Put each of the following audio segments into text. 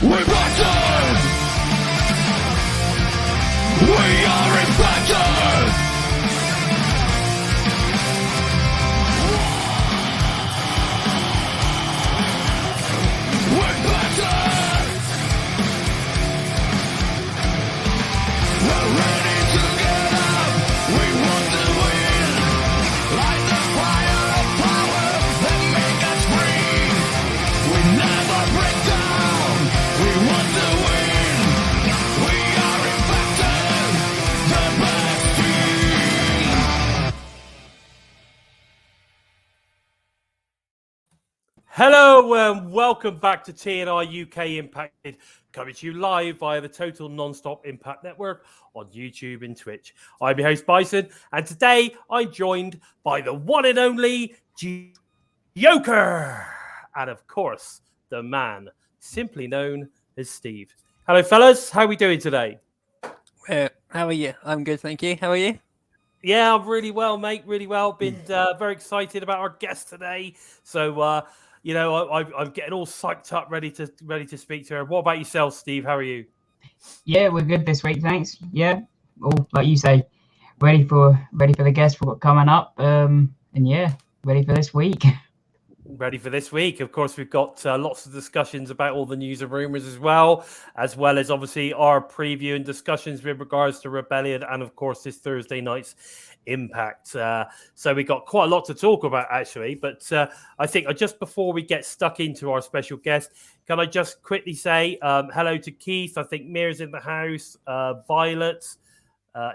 We're Bison! We are impacted! We're Bison! We're ready to get up! We want to win! Light the fire of power and make us free! We never break down! We want to win! We are impacted! The best team! Hello and welcome back to TNI-UK Impacted, coming to you live via the Total Nonstop Impact Network on YouTube and Twitch. I'm your host Bison, and today I'm joined by the one and only Joker, and of course, the man simply known as Steve. Hello fellas, how are we doing today? How are you? I'm good, thank you. How are you? Yeah, I'm really well, mate. Really well. Been very excited about our guest today. So, you know, I'm getting all psyched up, ready to speak to her. What about yourself, Steve? How are you? Yeah, we're good this week, thanks. Yeah, all like you say, ready for the guests we've got coming up. And yeah, ready for this week. Ready for this week. Of course, we've got lots of discussions about all the news and rumors as well as obviously our preview and discussions with regards to Rebellion and, of course, this Thursday night's Impact. So we got quite a lot to talk about, actually. But I think just before we get stuck into our special guest, can I just quickly say hello to Keith? I think Mir's in the house. Violet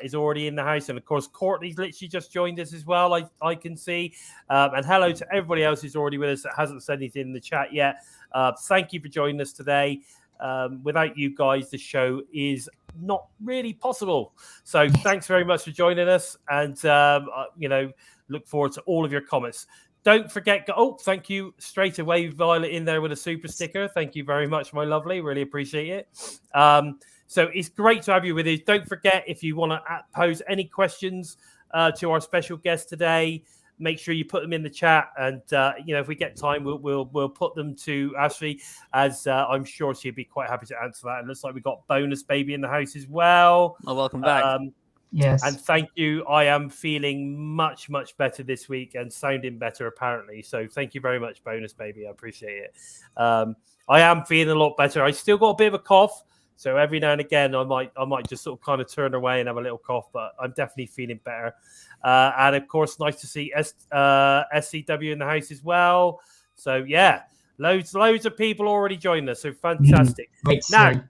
is already in the house. And, of course, Courtney's literally just joined us as well, I can see. And hello to everybody else who's already with us that hasn't said anything in the chat yet. Thank you for joining us today. Without you guys, the show is not really possible. So thanks very much for joining us. And, you know, look forward to all of your comments. Don't forget, thank you straight away, Violet, in there with a super sticker. Thank you very much, my lovely. Really appreciate it. So it's great to have you with us. Don't forget, if you want to pose any questions to our special guest today, make sure you put them in the chat. And, you know, if we get time, we'll put them to Ashely, as I'm sure she'd be quite happy to answer that. It looks like we've got Bonus Baby in the house as well. Oh, welcome back. Yes. And thank you. I am feeling much, much better this week and sounding better, apparently. So thank you very much, Bonus Baby. I appreciate it. I am feeling a lot better. I still got a bit of a cough. So every now and again, I might just sort of kind of turn away and have a little cough, but I'm definitely feeling better. And of course, nice to see SCW in the house as well. So yeah, loads of people already joined us. So fantastic. Now,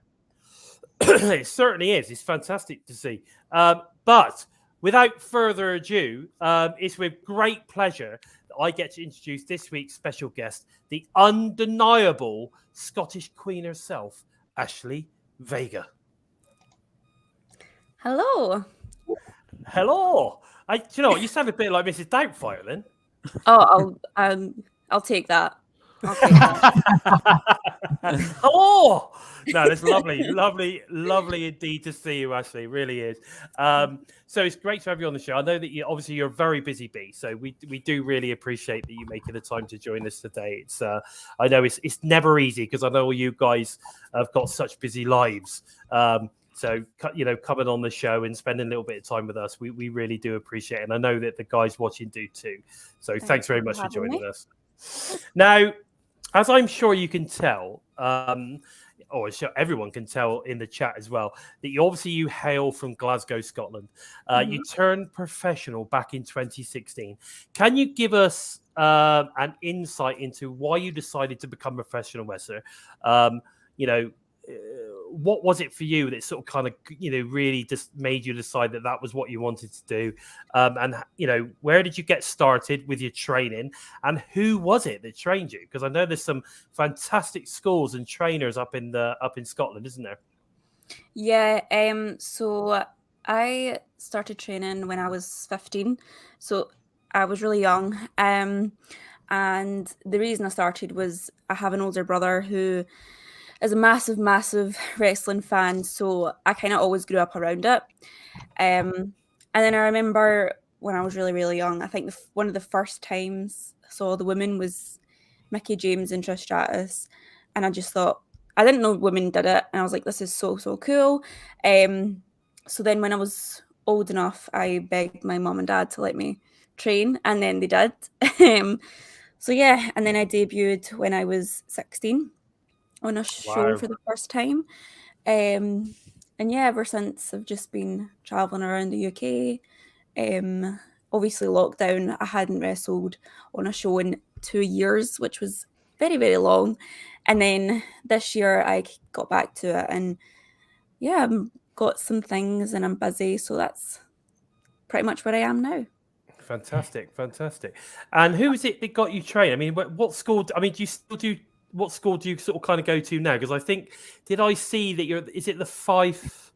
it certainly is. It's fantastic to see. But without further ado, it's with great pleasure that I get to introduce this week's special guest, the undeniable Scottish Queen herself, Ashely Vega. Hello. Hello. You know what? You sound a bit like Mrs. Doubtfire then. Oh, I'll take that. Hello. No, it's lovely indeed to see you, Ashely. It really is. So it's great to have you on the show. I know that you're a very busy bee, so we do really appreciate that you making the time to join us today. It's I know it's never easy because I know all you guys have got such busy lives. So, you know, coming on the show and spending a little bit of time with us, we really do appreciate it. And I know that the guys watching do too. So thanks very much for joining us. Now, as I'm sure you can tell, or sure everyone can tell in the chat as well, that you hail from Glasgow, Scotland. You turned professional back in 2016. Can you give us an insight into why you decided to become a professional wrestler? You know, what was it for you that sort of kind of, you know, really just made you decide that that was what you wanted to do? And, you know, where did you get started with your training and who was it that trained you? Because I know there's some fantastic schools and trainers up in Scotland, isn't there? Yeah. So I started training when I was 15. So I was really young. And the reason I started was I have an older brother who is a massive wrestling fan, so I kind of always grew up around it. And then I remember when I was really young, I think one of the first times I saw the women was Mickie James and Trish Stratus, and I just thought I didn't know women did it, and I was like, this is so cool. So then when I was old enough, I begged my mom and dad to let me train, and then they did. So yeah, and then I debuted when I was 16 on a show Wow. for the first time. And yeah, ever since I've just been traveling around the UK. Obviously lockdown, I hadn't wrestled on a show in 2 years, which was very long. And then this year I got back to it, and yeah, I've got some things and I'm busy, so that's pretty much where I am now. Fantastic. And who is it that got you trained? I mean, what school? I mean, do you still do? What school do you sort of kind of go to now? Because I think, did I see that you're? Is it the Fife?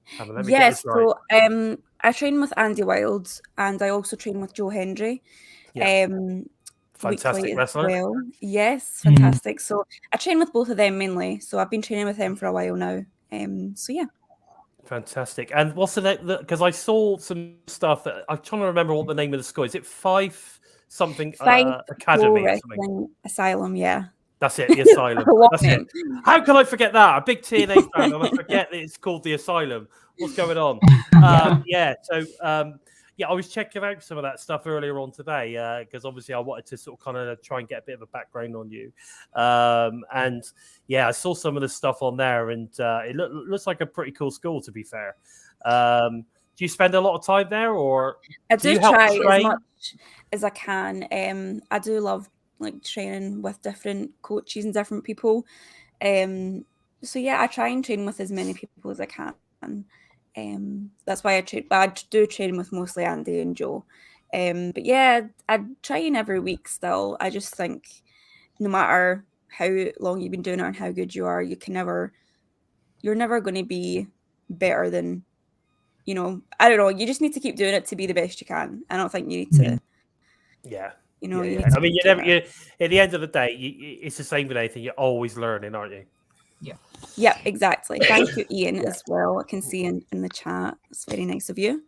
Hang on, let me get Yes, this right. so I train with Andy Wild, and I also train with Joe Hendry. Yeah. Weekly Fantastic as wrestler. well. Yes, fantastic. So I train with both of them mainly. So I've been training with them for a while now. So yeah. Fantastic. And what's the name? Because I saw some stuff that I'm trying to remember what the name of the school is. It Fife something Fife Academy Pro or something? Wrestling Asylum, yeah. That's it, the Asylum. A long That's it. name. How can I forget that? A big TNA fan, and I forget that it's called the Asylum. What's going on? Yeah. So, yeah, I was checking out some of that stuff earlier on today because obviously I wanted to sort of kind of try and get a bit of a background on you. And yeah, I saw some of the stuff on there, and it looks like a pretty cool school, to be fair. Do you spend a lot of time there, or I do do you help try train? as much as I can. I do love like training with different coaches and different people. So yeah, I try and train with as many people as I can. That's why I train. But I do train with mostly Andy and Joe. But yeah, I train every week still. I just think no matter how long you've been doing it and how good you are, you're never going to be better than, you know, I don't know. You just need to keep doing it to be the best you can. I don't think you need to, Yeah. you know, you Yeah. need to I mean, keep you doing never. it. At the end of the day, it's the same with anything. You're always learning, aren't you? Yeah, exactly. Thank you, Ian, as well. I can see in the chat. It's very nice of you.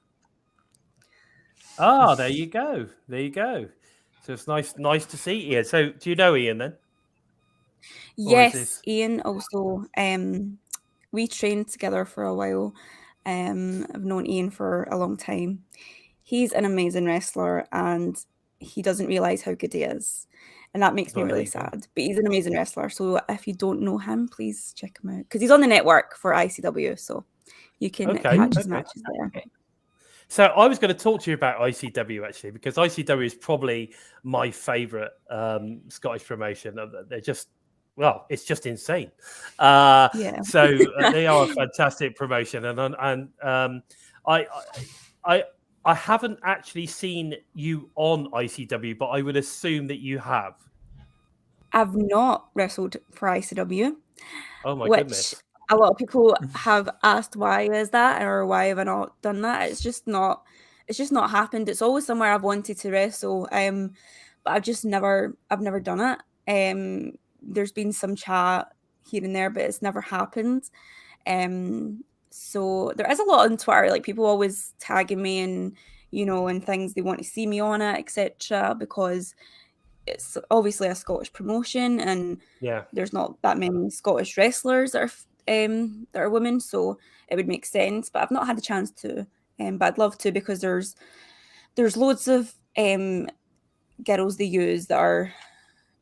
Ah, there you go. So it's nice to see Ian. So do you know Ian then? Yes, Ian also. We trained together for a while. I've known Ian for a long time. He's an amazing wrestler, and he doesn't realize how good he is, and that makes me Well, there really you go. sad. But he's an amazing wrestler, so if you don't know him, please check him out because he's on the network for ICW, so you can catch his matches there. So I was going to talk to you about ICW actually, because ICW is probably my favourite Scottish promotion. They're just, well, it's just insane. Yeah. So they are a fantastic promotion, and I haven't actually seen you on ICW, but I would assume that you have. I've not wrestled for ICW. Oh my which goodness! a lot of people have asked why is that or why have I not done that. It's just not happened. It's always somewhere I've wanted to wrestle, but I've never done it. There's been some chat here and there, but it's never happened. So there is a lot on Twitter, like people always tagging me and, you know, and things they want to see me on it, etc., because it's obviously a Scottish promotion and Yeah, there's not that many Scottish wrestlers that are women, so it would make sense. But I've not had the chance to, but I'd love to because there's loads of girls they use that are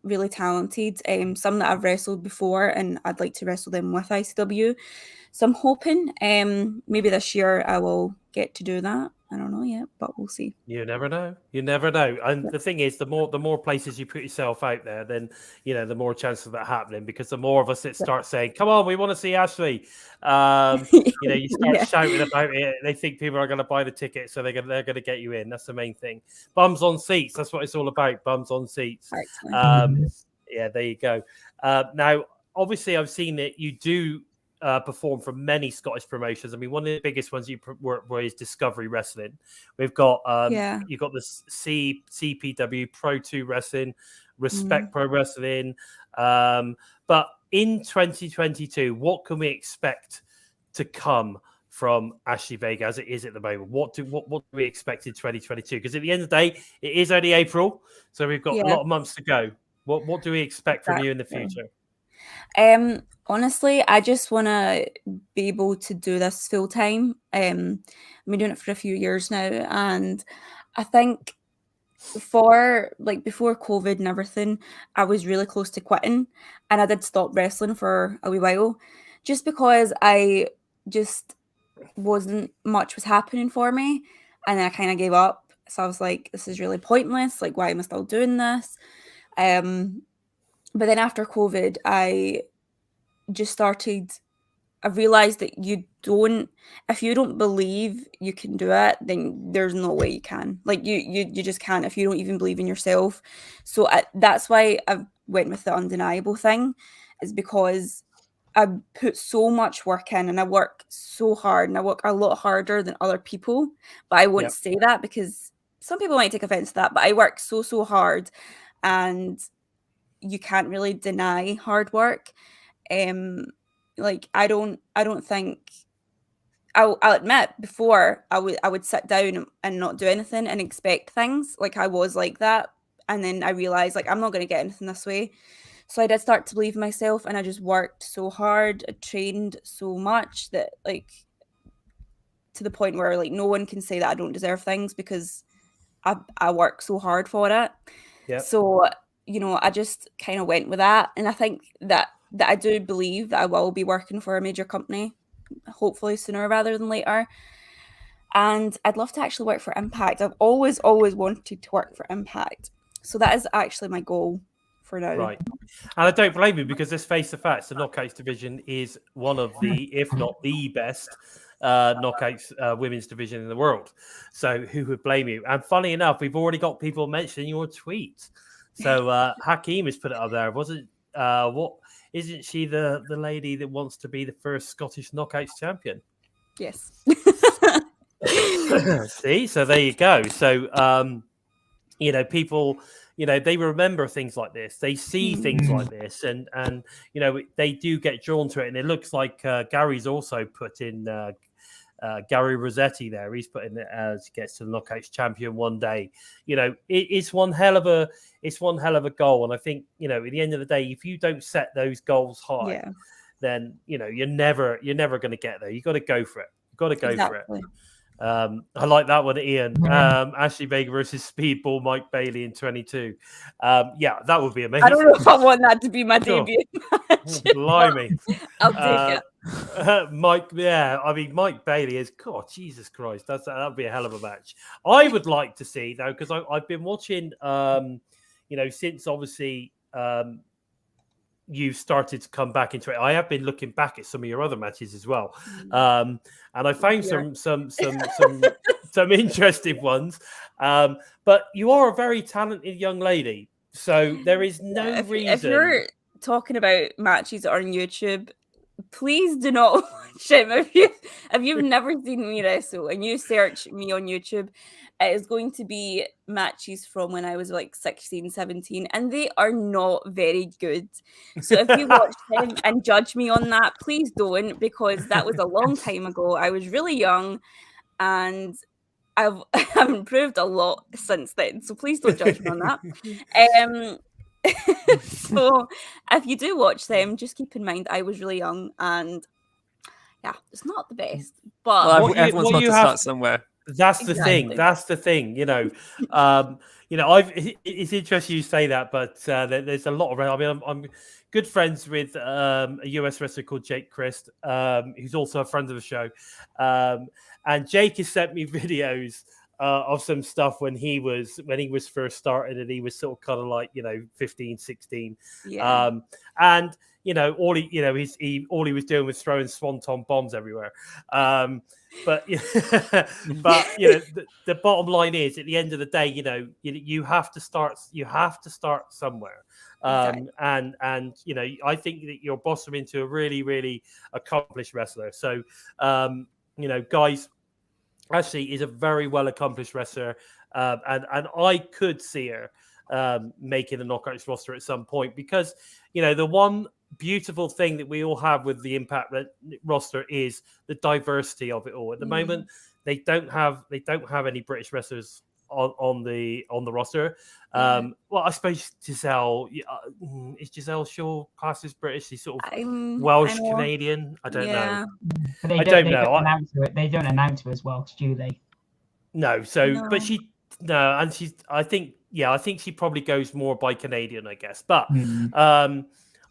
really talented. Some that I've wrestled before, and I'd like to wrestle them with ICW. So I'm hoping maybe this year I will get to do that. I don't know yet, but we'll see. you never know. You never know. And the thing is, the more places you put yourself out there, then you know the more chance of that happening. Because the more of us that start saying, "Come on, we want to see Ashely," you know, you start shouting about it. They think people are going to buy the ticket, so they're going to get you in. That's the main thing. Bums on seats. That's what it's all about. Bums on seats. Yeah, there you go. Now, obviously, I've seen that you do perform for many Scottish promotions. I mean, one of the biggest ones you were is Discovery Wrestling. We've got you've got the CPW Pro 2 Wrestling, Respect Pro Wrestling. But in 2022, what can we expect to come from Ashely Vega as it is at the moment? What do we expect in 2022? Because at the end of the day, it is only April, so we've got a lot of months to go. What do we expect from you in the future? Honestly, I just want to be able to do this full time. I've been doing it for a few years now, and I think for like before COVID and everything, I was really close to quitting, and I did stop wrestling for a wee while, just because I just wasn't much was happening for me, and then I kind of gave up. So I was like, this is really pointless. Like, why am I still doing this? But then after COVID, I just started. I realized that if you don't believe you can do it, then there's no way you can. Like you just can't if you don't even believe in yourself. So that's why I went with the undeniable thing, is because I put so much work in and I work so hard and I work a lot harder than other people. But I won't say that because some people might take offense to that. But I work so hard, and you can't really deny hard work. Like I don't think I'll admit before I would sit down and not do anything and expect things. Like I was like that, and then I realized like I'm not going to get anything this way. So I did start to believe in myself, and I just worked so hard, I trained so much that like to the point where like no one can say that I don't deserve things because I work so hard for it. Yeah. So I just kind of went with that, and I think that I do believe that I will be working for a major company, hopefully sooner rather than later. And I'd love to actually work for Impact. I've always wanted to work for Impact. So that is actually my goal for now. Right. And I don't blame you, because let's face the facts, the knockouts division is one of the, if not the best knockouts women's division in the world. So who would blame you? And funny enough, we've already got people mentioning your tweet. So Hakeem has put it up there. Isn't she the lady that wants to be the first Scottish knockouts champion? Yes. See, so there you go. So people, they remember things like this. They see things like this, and they do get drawn to it. And it looks like Gary's also put in Gary Rossetti there. He's put in it as gets to the knockouts champion one day. It's one hell of a goal. And I think at the end of the day, if you don't set those goals high, then you're never going to get there. You got to go for it. You got to go for it. I like that one, Ian. Ashely Vega versus Speedball Mike Bailey in 22. Yeah, that would be amazing. I don't know if I want that to be my debut match. Blimey. I'll take it. Mike Bailey is, God, Jesus Christ, that would be a hell of a match. I would like to see, though, because I've been watching, since obviously you started to come back into it. I have been looking back at some of your other matches as well, and I found some interesting ones. But you are a very talented young lady, so there is no reason. If you're talking about matches that are on YouTube, please do not watch them. If you've never seen me wrestle and you search me on YouTube, it is going to be matches from when I was like 16, 17, and they are not very good. So if you watch them and judge me on that, please don't, because that was a long time ago. I was really young, and I've improved a lot since then. So please don't judge me on that. So if you do watch them, just keep in mind I was really young, and yeah, it's not the best. But everyone's got to start somewhere. That's the thing. That's the thing. It's interesting you say that, but there's a lot of. I mean, I'm good friends with a US wrestler called Jake Christ, who's also a friend of the show, and Jake has sent me videos of some stuff when he was first started, and he was sort of kind of like 15, 16, and all he was doing was throwing swanton bombs everywhere. But the bottom line is, at the end of the day, you have to start somewhere. And I think that you're blossoming into a really, really accomplished wrestler. So guys, Ashely is a very well accomplished wrestler, and I could see her making the knockouts roster at some point, because the one beautiful thing that we all have with the Impact roster is the diversity of it all. At the moment, they don't have any British wrestlers on the roster. Well, I suppose Giselle is Giselle Shaw classed as British? She's sort of Welsh Canadian. I don't know. But I don't know. They don't announce her as Welsh, do they? No. So, but and she's. I think she probably goes more by Canadian, I guess. But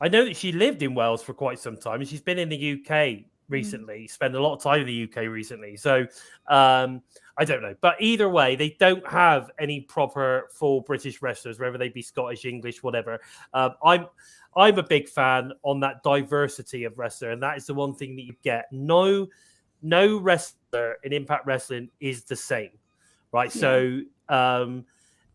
I know that she lived in Wales for quite some time, and she's been in the UK recently. Spent a lot of time in the UK recently. So I don't know. But either way, they don't have any proper full British wrestlers, whether they be Scottish, English, whatever. I'm a big fan on that diversity of wrestler, and that is the one thing that you get. No wrestler in Impact Wrestling is the same, right? Yeah. So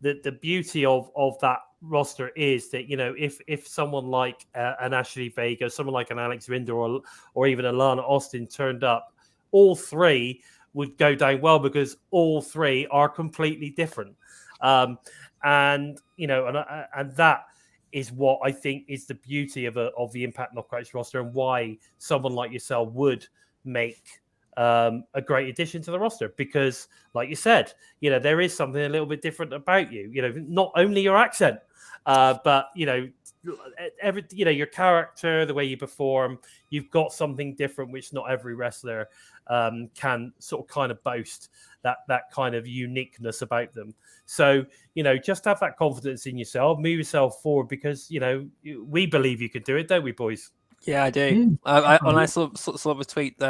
the beauty of that roster is that, you know, if someone like an Ashely Vega, someone like an Alex Rinder, or even a Lana Austin turned up, all three would go down well because all three are completely different. And you know, and that is what I think is the beauty of the Impact Knockouts roster, and why someone like yourself would make a great addition to the roster, because like you said, you know, there is something a little bit different about you, you know, not only your accent, but you know, your character, the way you perform, you've got something different, which not every wrestler can sort of kind of boast that kind of uniqueness about them. So, you know, just have that confidence in yourself, move yourself forward, because, you know, we believe you can do it, don't we, boys? Yeah, I do. When I saw a tweet,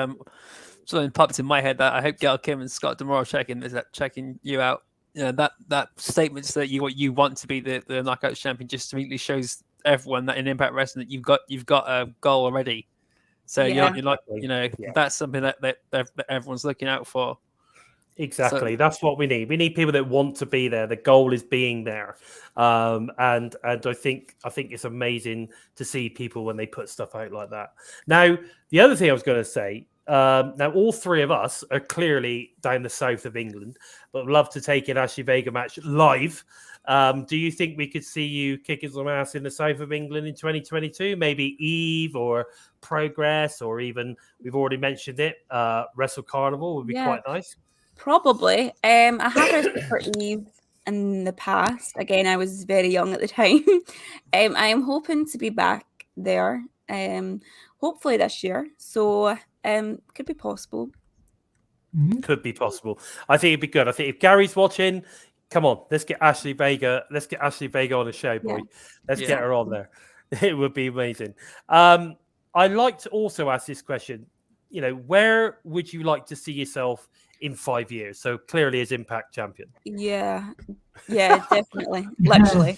something popped in my head that I hope Gail Kim and Scott Demore checking you out. You know, that statement that you want to be the Knockouts champion just immediately shows everyone that in Impact Wrestling that you've got a goal already. So you're like, you know, that's something that everyone's looking out for. Exactly. So, that's what we need. We need people that want to be there. The goal is being there. And I think it's amazing to see people when they put stuff out like that. Now, the other thing I was going to say, now all three of us are clearly down the south of England, but would love to take an Ashely Vega match live. Do you think we could see you kicking some ass in the south of England in 2022? Maybe Eve or Progress, or even, we've already mentioned it, Wrestle Carnival would be quite nice. Probably. I have wrestled for Eve in the past. Again, I was very young at the time. I am hoping to be back there, hopefully this year. So could be possible. Could be possible. I think it'd be good. I think if Gary's watching, come on, let's get Ashely Vega. Let's get Ashely Vega on the show, boy. Let's get her on there. It would be amazing. I'd like to also ask this question. You know, where would you like to see yourself in 5 years? So clearly as Impact champion. Yeah, definitely. Literally.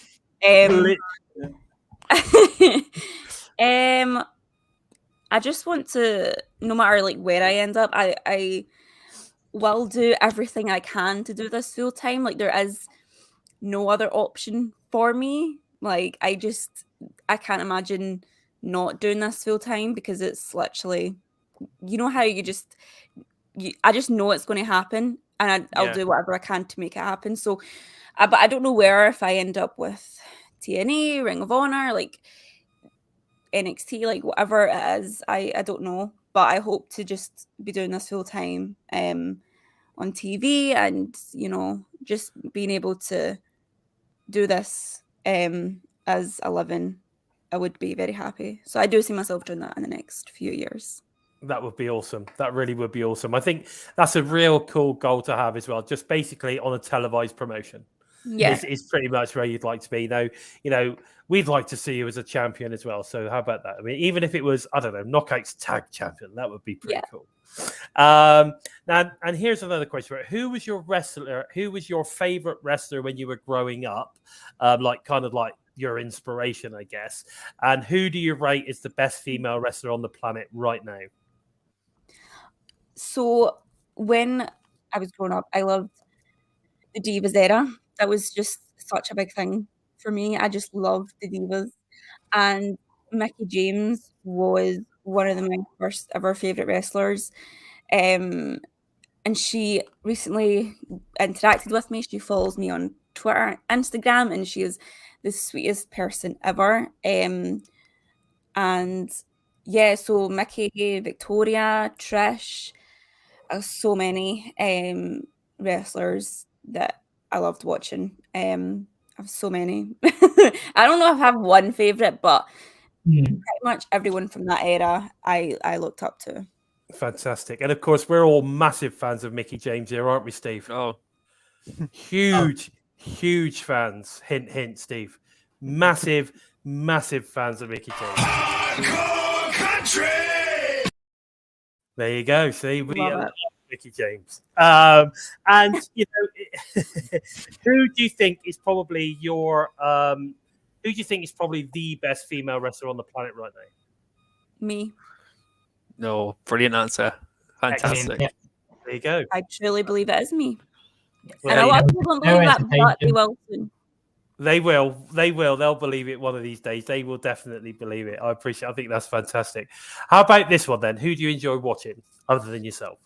I just want to, no matter like where I end up, I will do everything I can to do this full time. Like, there is no other option for me. Like, I can't imagine not doing this full time, because it's literally, you know how I just know it's going to happen, and I'll do whatever I can to make it happen. So, but I don't know where, if I end up with TNA, Ring of Honor, like NXT, like whatever it is, I don't know. But I hope to just be doing this full time on TV, and, you know, just being able to do this as a living, I would be very happy. So I do see myself doing that in the next few years. That would be awesome. That really would be awesome. I think that's a real cool goal to have as well. Just basically on a televised promotion. Yeah, is pretty much where you'd like to be. Though, you know, we'd like to see you as a champion as well. So how about that? I mean, even if it was, I don't know, Knockouts tag champion, that would be pretty cool. Now, and here's another question: who was your wrestler? Who was your favorite wrestler when you were growing up? Like, kind of like your inspiration, I guess. And who do you rate as the best female wrestler on the planet right now? So when I was growing up, I loved the Divas era. That was just such a big thing for me. I just loved the Divas. And Mickie James was one of my first ever favorite wrestlers. And she recently interacted with me. She follows me on Twitter, Instagram, and she is the sweetest person ever. And yeah, so Mickie, Victoria, Trish, so many wrestlers that I loved watching. I have so many. I don't know if I have one favorite, but pretty much everyone from that era I looked up to. Fantastic. And of course, we're all massive fans of Mickie James here, aren't we, Steve? Oh, Huge fans. Hint, hint, Steve. Massive fans of Mickie James. Hardcore country. There you go. See, we Love love it. Mickie James. And you know, who do you think is probably the best female wrestler on the planet right now? Me. no, brilliant answer. Fantastic. Yeah. There you go. I truly believe it is me. Well, And there a you lot go. of people don't No believe that, but they hesitation. will soon. They will. They'll believe it one of these days. They will definitely believe it. I think that's fantastic. How about this one then? Who do you enjoy watching other than yourself?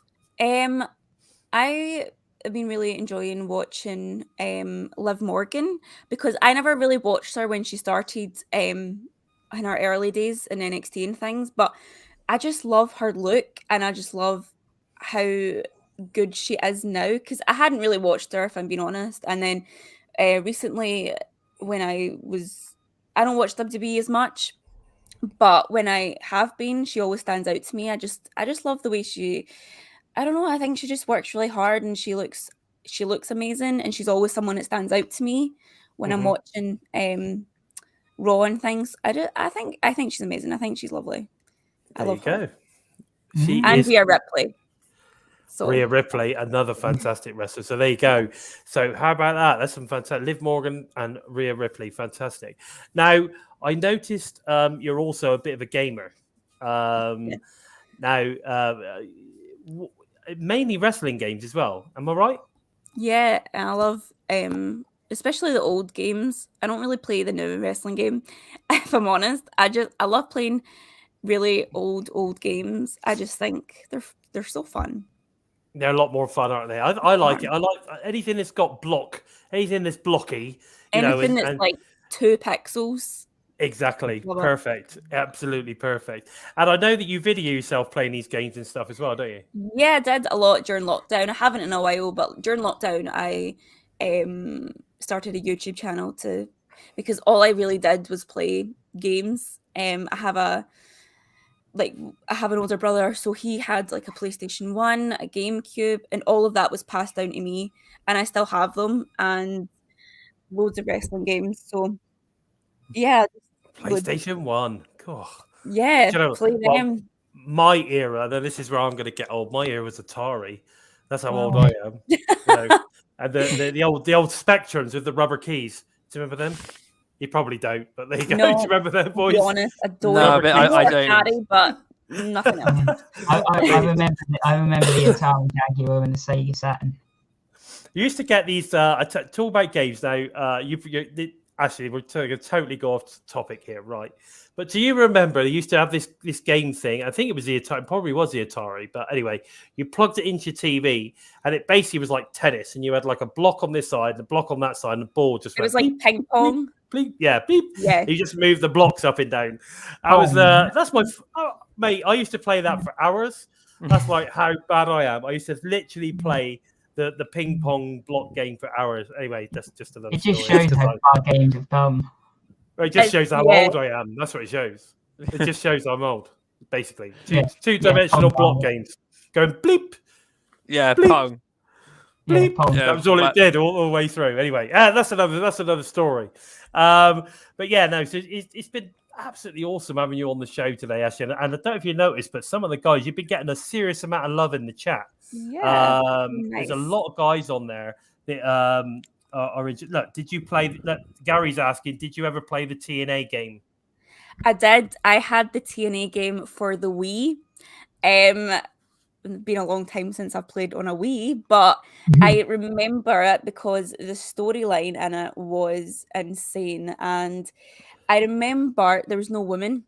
I have been really enjoying watching Liv Morgan, because I never really watched her when she started in her early days in NXT and things, but I just love her look and I just love how good she is now, because I hadn't really watched her, if I'm being honest. And then recently, when I don't watch WWE as much, but when I have been, she always stands out to me. I just love the way I don't know, I think she just works really hard and she looks amazing, and she's always someone that stands out to me when I'm watching Raw and things. I think she's amazing. I think she's lovely. I There you love her. go. She And is Rhea Ripley. So Rhea Ripley, another fantastic wrestler. So there you go. So how about that? That's some fantastic. Liv Morgan and Rhea Ripley, fantastic. Now I noticed you're also a bit of a gamer. Now mainly wrestling games as well. Am I right? yeah, and I love especially the old games. I don't really play the new wrestling game, if I'm honest. I love playing really old games. I just think they're so fun. They're a lot more fun, aren't they? I like it. I like anything that's got anything that's blocky. Anything that's and like 2 pixels. exactly Love it. perfect, absolutely perfect. And I know that you video yourself playing these games and stuff as well, don't you? Yeah, I did a lot during lockdown. I haven't in a while, but during lockdown, I started a YouTube channel because all I really did was play games. I have an older brother, so he had like a PlayStation 1, a GameCube, and all of that was passed down to me, and I still have them, and loads of wrestling games. So yeah, PlayStation 1. God. yeah, Do you know, play well, them. my era, though, this is where I'm going to get old. My era was Atari. That's how old Wow. I am. And the old Spectrums with the rubber keys. Do you remember them? You probably don't, but there you go. No, Do you remember them, To boys? be honest, I don't. No, but I don't. Atari, but nothing else. I remember the Atari Jaguar and the Sega Saturn. You used to get these. Talk about games now. Actually, we're going to totally go off topic here, right? But do you remember they used to have this game thing? I think it was the Atari, probably was the Atari. But anyway, you plugged it into your TV, and it basically was like tennis, and you had like a block on this side, and a block on that side, and the ball just It went was like beep, ping pong. beep, yeah, beep. Yeah. You just moved the blocks up and down. That's my mate. I used to play that for hours. That's like how bad I am. I used to literally play the ping pong block game for hours. Anyway, that's just another. It just story. shows how far games have come. It just shows how Yeah. old I am. That's what it shows. It just shows I'm old, basically. Yeah. Two-dimensional Pong. block games going bleep. Yeah, Bleep. Pong. Yeah, Bleep. Pong. Yeah. That was all but- it did all the way through. Anyway, that's another story. But yeah, no. So it's been absolutely awesome having you on the show today, Ashely. And I don't know if you noticed, but some of the guys you've been getting a serious amount of love in the chat. Yeah. There's a nice. lot of guys on there that are into. Look, did you play? Look, Gary's asking, did you ever play the TNA game? I did. I had the TNA game for the Wii. It's been a long time since I've played on a Wii, but I remember it because the storyline in it was insane. And I remember there was no woman,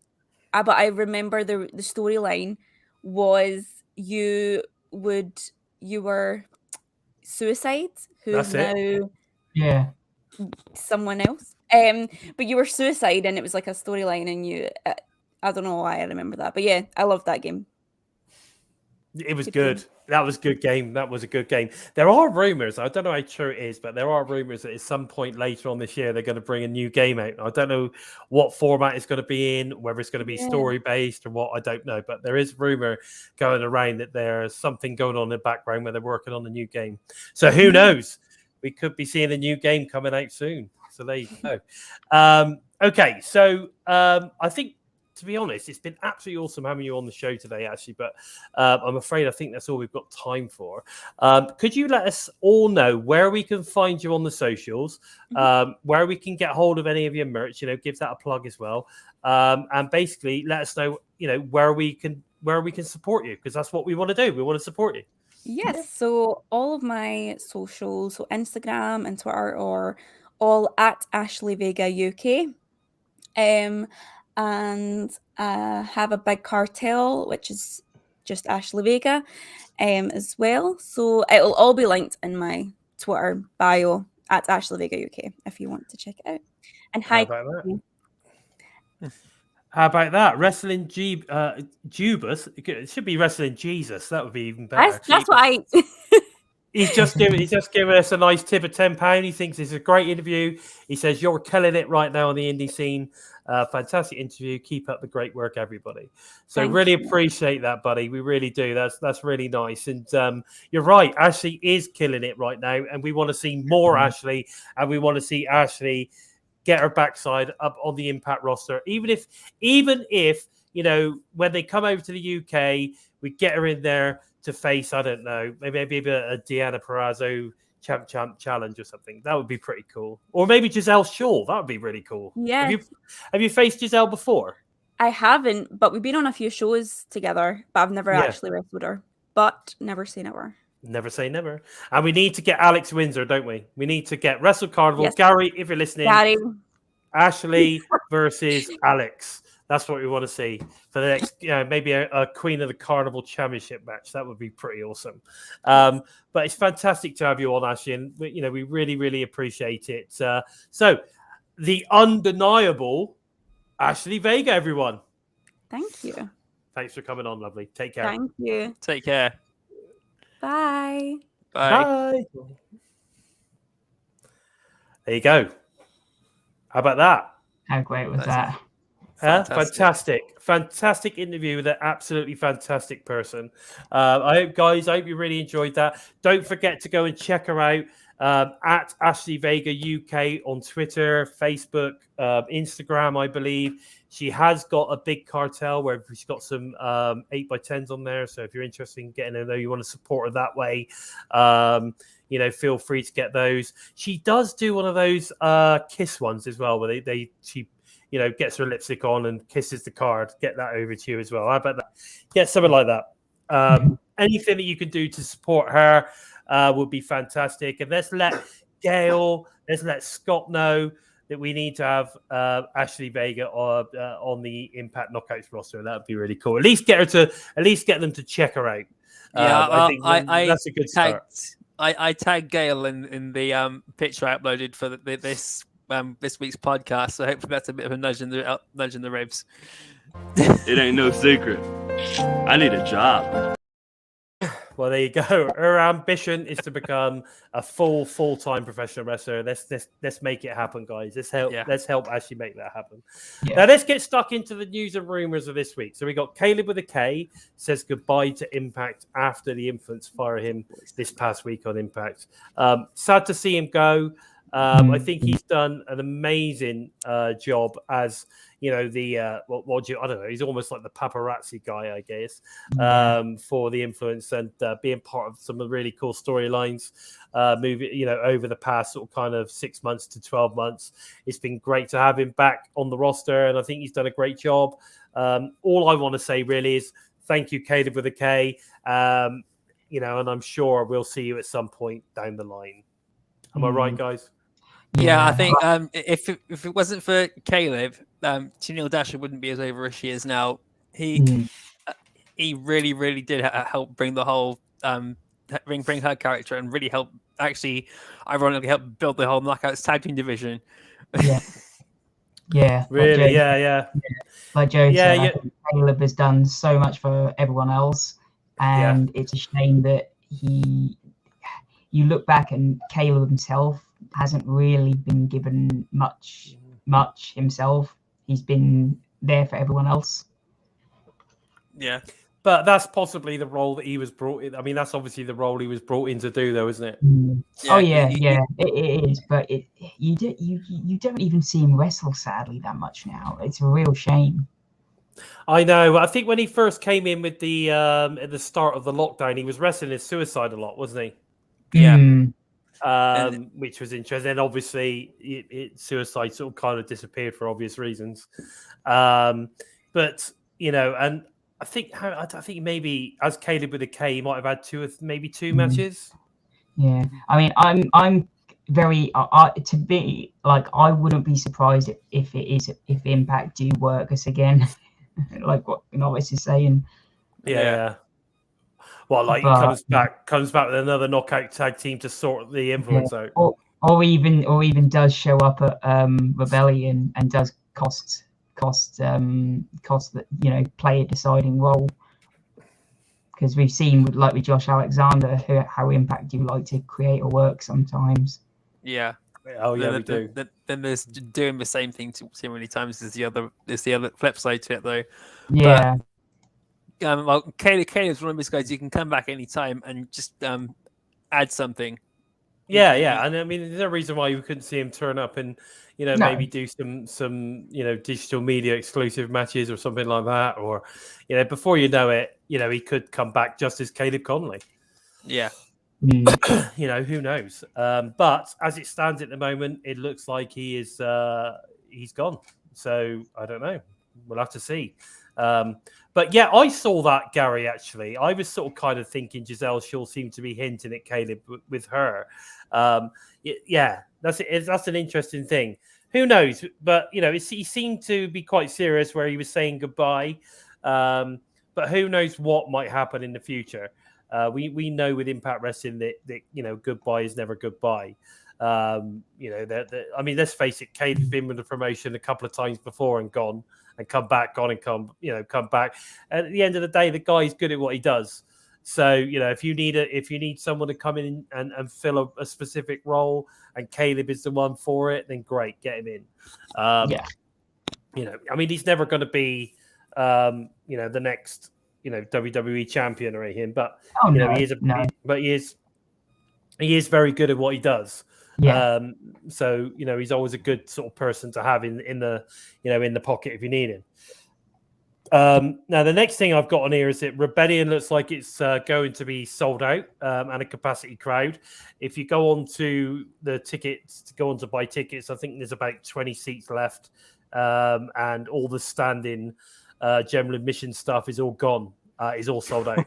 but I remember the storyline was you were Suicide, who is That's it. now Yeah. someone else. But you were Suicide, and it was like a storyline, and I don't know why I remember that, but yeah, I loved that game. It was Good good. game. That was a good game. That was a good game. There are rumors. I don't know how true it is, but there are rumors that at some point later on this year they're going to bring a new game out. I don't know what format it's going to be in, whether it's going to be Yeah. story based or what. I don't know, but there is rumor going around that there's something going on in the background where they're working on the new game. So who knows? We could be seeing a new game coming out soon. So there you go. Okay, so I think, to be honest, it's been absolutely awesome having you on the show today, actually. But I'm afraid I think that's all we've got time for. Could you let us all know where we can find you on the socials, where we can get hold of any of your merch? Give that a plug as well, and basically let us know, where we can support you, because that's what we want to do. We want to support you. Yes. So all of my socials, so Instagram and Twitter, are all at Ashely Vega UK. And have a big cartel, which is just Ashely Vega, as well. So it'll all be linked in my Twitter bio at Ashely Vega UK if you want to check it out. And How hi, about that? How about that? Wrestling Jubus. It should be Wrestling Jesus. That would be even better. that's what I. He's just given us a nice tip of £10. He thinks it's a great interview. He says you're killing it right now on the indie scene. Fantastic interview. Keep up the great work, everybody. So Thank really you. appreciate that, buddy. We really do. That's really nice. And you're right. Ashely is killing it right now, and we want to see more Ashely, and we want to see Ashely get her backside up on the Impact roster. Even if when they come over to the UK, we get her in there to face, I don't know, maybe a Deanna Purrazzo champ challenge or something. That would be pretty cool. Or maybe Giselle Shaw. That would be really cool. Yeah. Have you faced Giselle before? I haven't, but we've been on a few shows together, but I've never actually wrestled her. But never seen it her. Never say never. And we need to get Alex Windsor, don't we? We need to get Wrestle Carnival. Yes. Gary, if you're listening, Gary. Ashely versus Alex. That's what we want to see for the next, maybe a Queen of the Carnival Championship match. That would be pretty awesome. But it's fantastic to have you on, Ashely, and we really, really appreciate it. So, the undeniable Ashely Vega, everyone. Thank you. Thanks for coming on, lovely. Take care. Thank you. Take care. Bye. Bye. Bye. There you go. How about that? How great was that? Fantastic interview with an absolutely fantastic person. I hope you really enjoyed that. Don't forget to go and check her out at Ashely Vega UK on Twitter, Facebook, Instagram, I believe. She has got a big cartel where she's got some 8x10s on there. So if you're interested in getting her there, you want to support her that way, feel free to get those. She does do one of those kiss ones as well, where she gets her lipstick on and kisses the card. Get that over to you as well. How about that? Get something like that. Anything that you can do to support her would be fantastic. And let's let Scott know that we need to have Ashely Vega on the Impact Knockouts roster. That would be really cool. At least get them to check her out. Yeah, I think that's a good start. I tagged Gail in the picture I uploaded for this week's podcast. So hopefully that's a bit of a nudge in the ribs. It ain't no secret. I need a job. Well, there you go. Her ambition is to become a full-time professional wrestler. Let's make it happen, guys. Let's help Ashely make that happen. Yeah. Now let's get stuck into the news and rumors of this week. So we got Caleb with a K says goodbye to Impact after the Infants fire him this past week on Impact. Sad to see him go. I think he's done an amazing job as I don't know. He's almost like the paparazzi guy, I guess, for the Influence and being part of some of the really cool storylines moving, over the past sort of kind of 6 months to 12 months. It's been great to have him back on the roster, and I think he's done a great job. All I want to say really is thank you, Caleb with a K. And I'm sure we'll see you at some point down the line. Am I right, guys? Yeah, I think if it wasn't for Caleb, Tennille Dasher wouldn't be as over as she is now. He really, really did help bring the whole bring her character and really help, actually, ironically, help build the whole Knockouts tag team division. Yeah, really, like Joe said, I think Caleb has done so much for everyone else, and it's a shame that you look back and Caleb himself hasn't really been given much himself. He's been there for everyone else. Yeah. But that's possibly the role that he was brought in. I mean, that's obviously the role he was brought in to do, though, isn't it? Oh yeah, it is. But you don't even see him wrestle, sadly, that much now. It's a real shame. I know. I think when he first came in with the at the start of the lockdown, he was wrestling his suicide a lot, wasn't he? Yeah. Which was interesting. And obviously, suicide sort of kind of disappeared for obvious reasons. But and I think maybe as Caleb with a K, he might have had two matches. Yeah, I mean, I'm very to be like, I wouldn't be surprised if Impact do work us again, like what Novice is saying. Yeah. Well, like But, he comes back with another knockout tag team to sort the influence out, or even does show up at Rebellion and does cost the player deciding role, because we've seen with Josh Alexander how Impact do like to create a work sometimes. Yeah. Oh yeah, we do. Then there's doing the same thing too many times is the other flip side to it, though. Yeah. But, Caleb's one of those guys you can come back anytime and just add something. Yeah, and I mean, there's no reason why you couldn't see him turn up and maybe do some digital media exclusive matches or something like that, or before you know it, he could come back just as Caleb Conley. Yeah. Who knows? But as it stands at the moment, it looks like he's gone. So I don't know. We'll have to see. But yeah, I saw that, Gary. Actually, I was sort of kind of thinking Giselle Shaw seemed to be hinting at Caleb with her. Yeah, that's it. That's an interesting thing. Who knows? But he seemed to be quite serious where he was saying goodbye. But who knows what might happen in the future? We know with Impact Wrestling that goodbye is never goodbye. I mean, let's face it, Caleb's been with the promotion a couple of times before and gone and come back, come back. And at the end of the day, the guy's good at what he does. So if you need someone to come in and fill a specific role, and Caleb is the one for it, then great, get him in. I mean, he's never going to be the next WWE champion or anything, but he is very good at what he does. Yeah. So he's always a good sort of person to have in the pocket if you need him. Now the next thing I've got on here is that Rebellion looks like it's going to be sold out and a capacity crowd. If you go on to the tickets, to buy tickets, I think there's about 20 seats left, and all the standing general admission stuff is all gone. Is all sold out.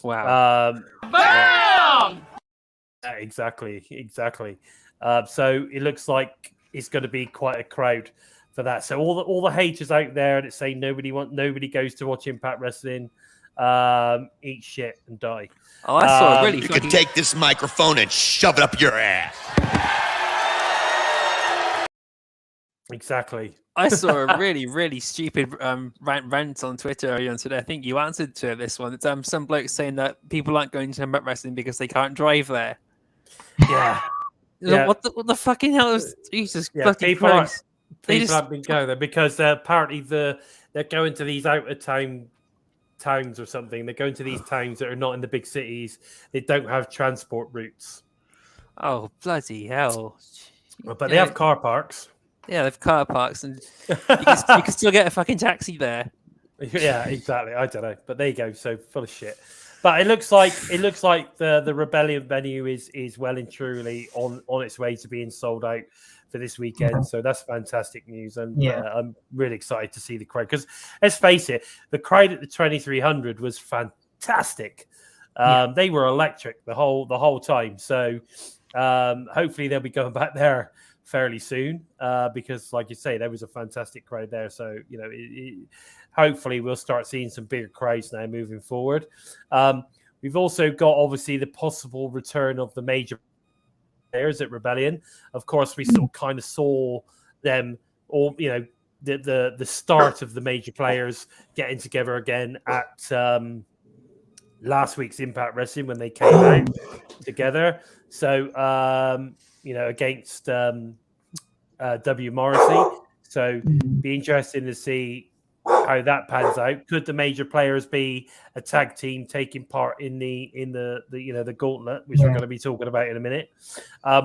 Wow. Bam! Exactly. So it looks like it's going to be quite a crowd for that. So all the haters out there that say nobody goes to watch Impact Wrestling, eat shit and die. Oh, I saw really. You can take this microphone and shove it up your ass. Exactly. I saw a really, really stupid rant on Twitter earlier today. I think you answered to this one. It's some bloke saying that people aren't going to Impact Wrestling because they can't drive there. Yeah. What the fucking hell is Jesus bloody people Christ? People haven't been going there because apparently they're going to these out of town towns or something. They're going to these towns that are not in the big cities. They don't have transport routes. Oh bloody hell! But they have car parks. Yeah, they have car parks, and you can still get a fucking taxi there. Yeah, exactly. I don't know, but there you go. So full of shit. But it looks like the Rebellion venue is well and truly on its way to being sold out for this weekend. So that's fantastic news, and I'm really excited to see the crowd, because let's face it, the crowd at the 2300 was fantastic. They were electric the whole time. So hopefully they'll be going back there fairly soon, because like you say, there was a fantastic crowd there. So hopefully we'll start seeing some bigger crowds now moving forward. We've also got obviously the possible return of the major players at Rebellion. Of course, we kind of saw them all, the start of the major players getting together again at last week's Impact Wrestling when they came out together. So, against W. Morrissey. So, be interesting to see how that pans out. Could the major players be a tag team taking part in the gauntlet, which we're going to be talking about in a minute?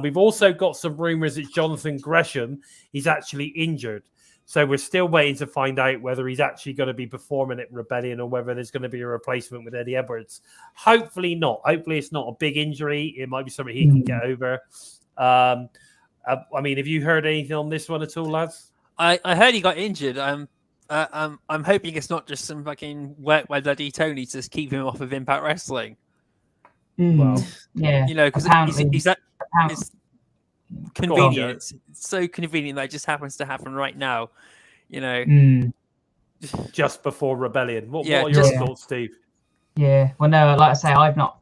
We've also got some rumors that Jonathan Gresham is actually injured. So we're still waiting to find out whether he's actually going to be performing at Rebellion or whether there's going to be a replacement with Eddie Edwards. Hopefully not. Hopefully it's not a big injury. It might be something he can get over. Have you heard anything on this one at all, lads? I heard he got injured. I'm hoping it's not just some fucking work by bloody Tony to keep him off of Impact Wrestling. Well, yeah, because it's convenient. It's so convenient that it just happens to happen right now. Just before Rebellion. What are your thoughts, Steve? Yeah, well, no, like I say, I've not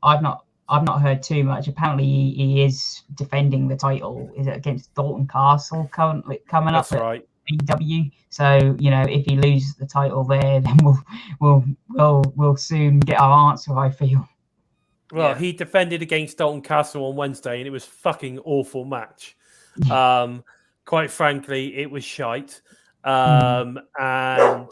heard too much. Apparently, he is defending the title. Is it against Dalton Castle currently coming up? That's right. AEW. So if he loses the title there, then we'll soon get our answer, I feel. Well, he defended against Dalton Castle on Wednesday, and it was fucking awful match. Quite frankly, it was shite. And I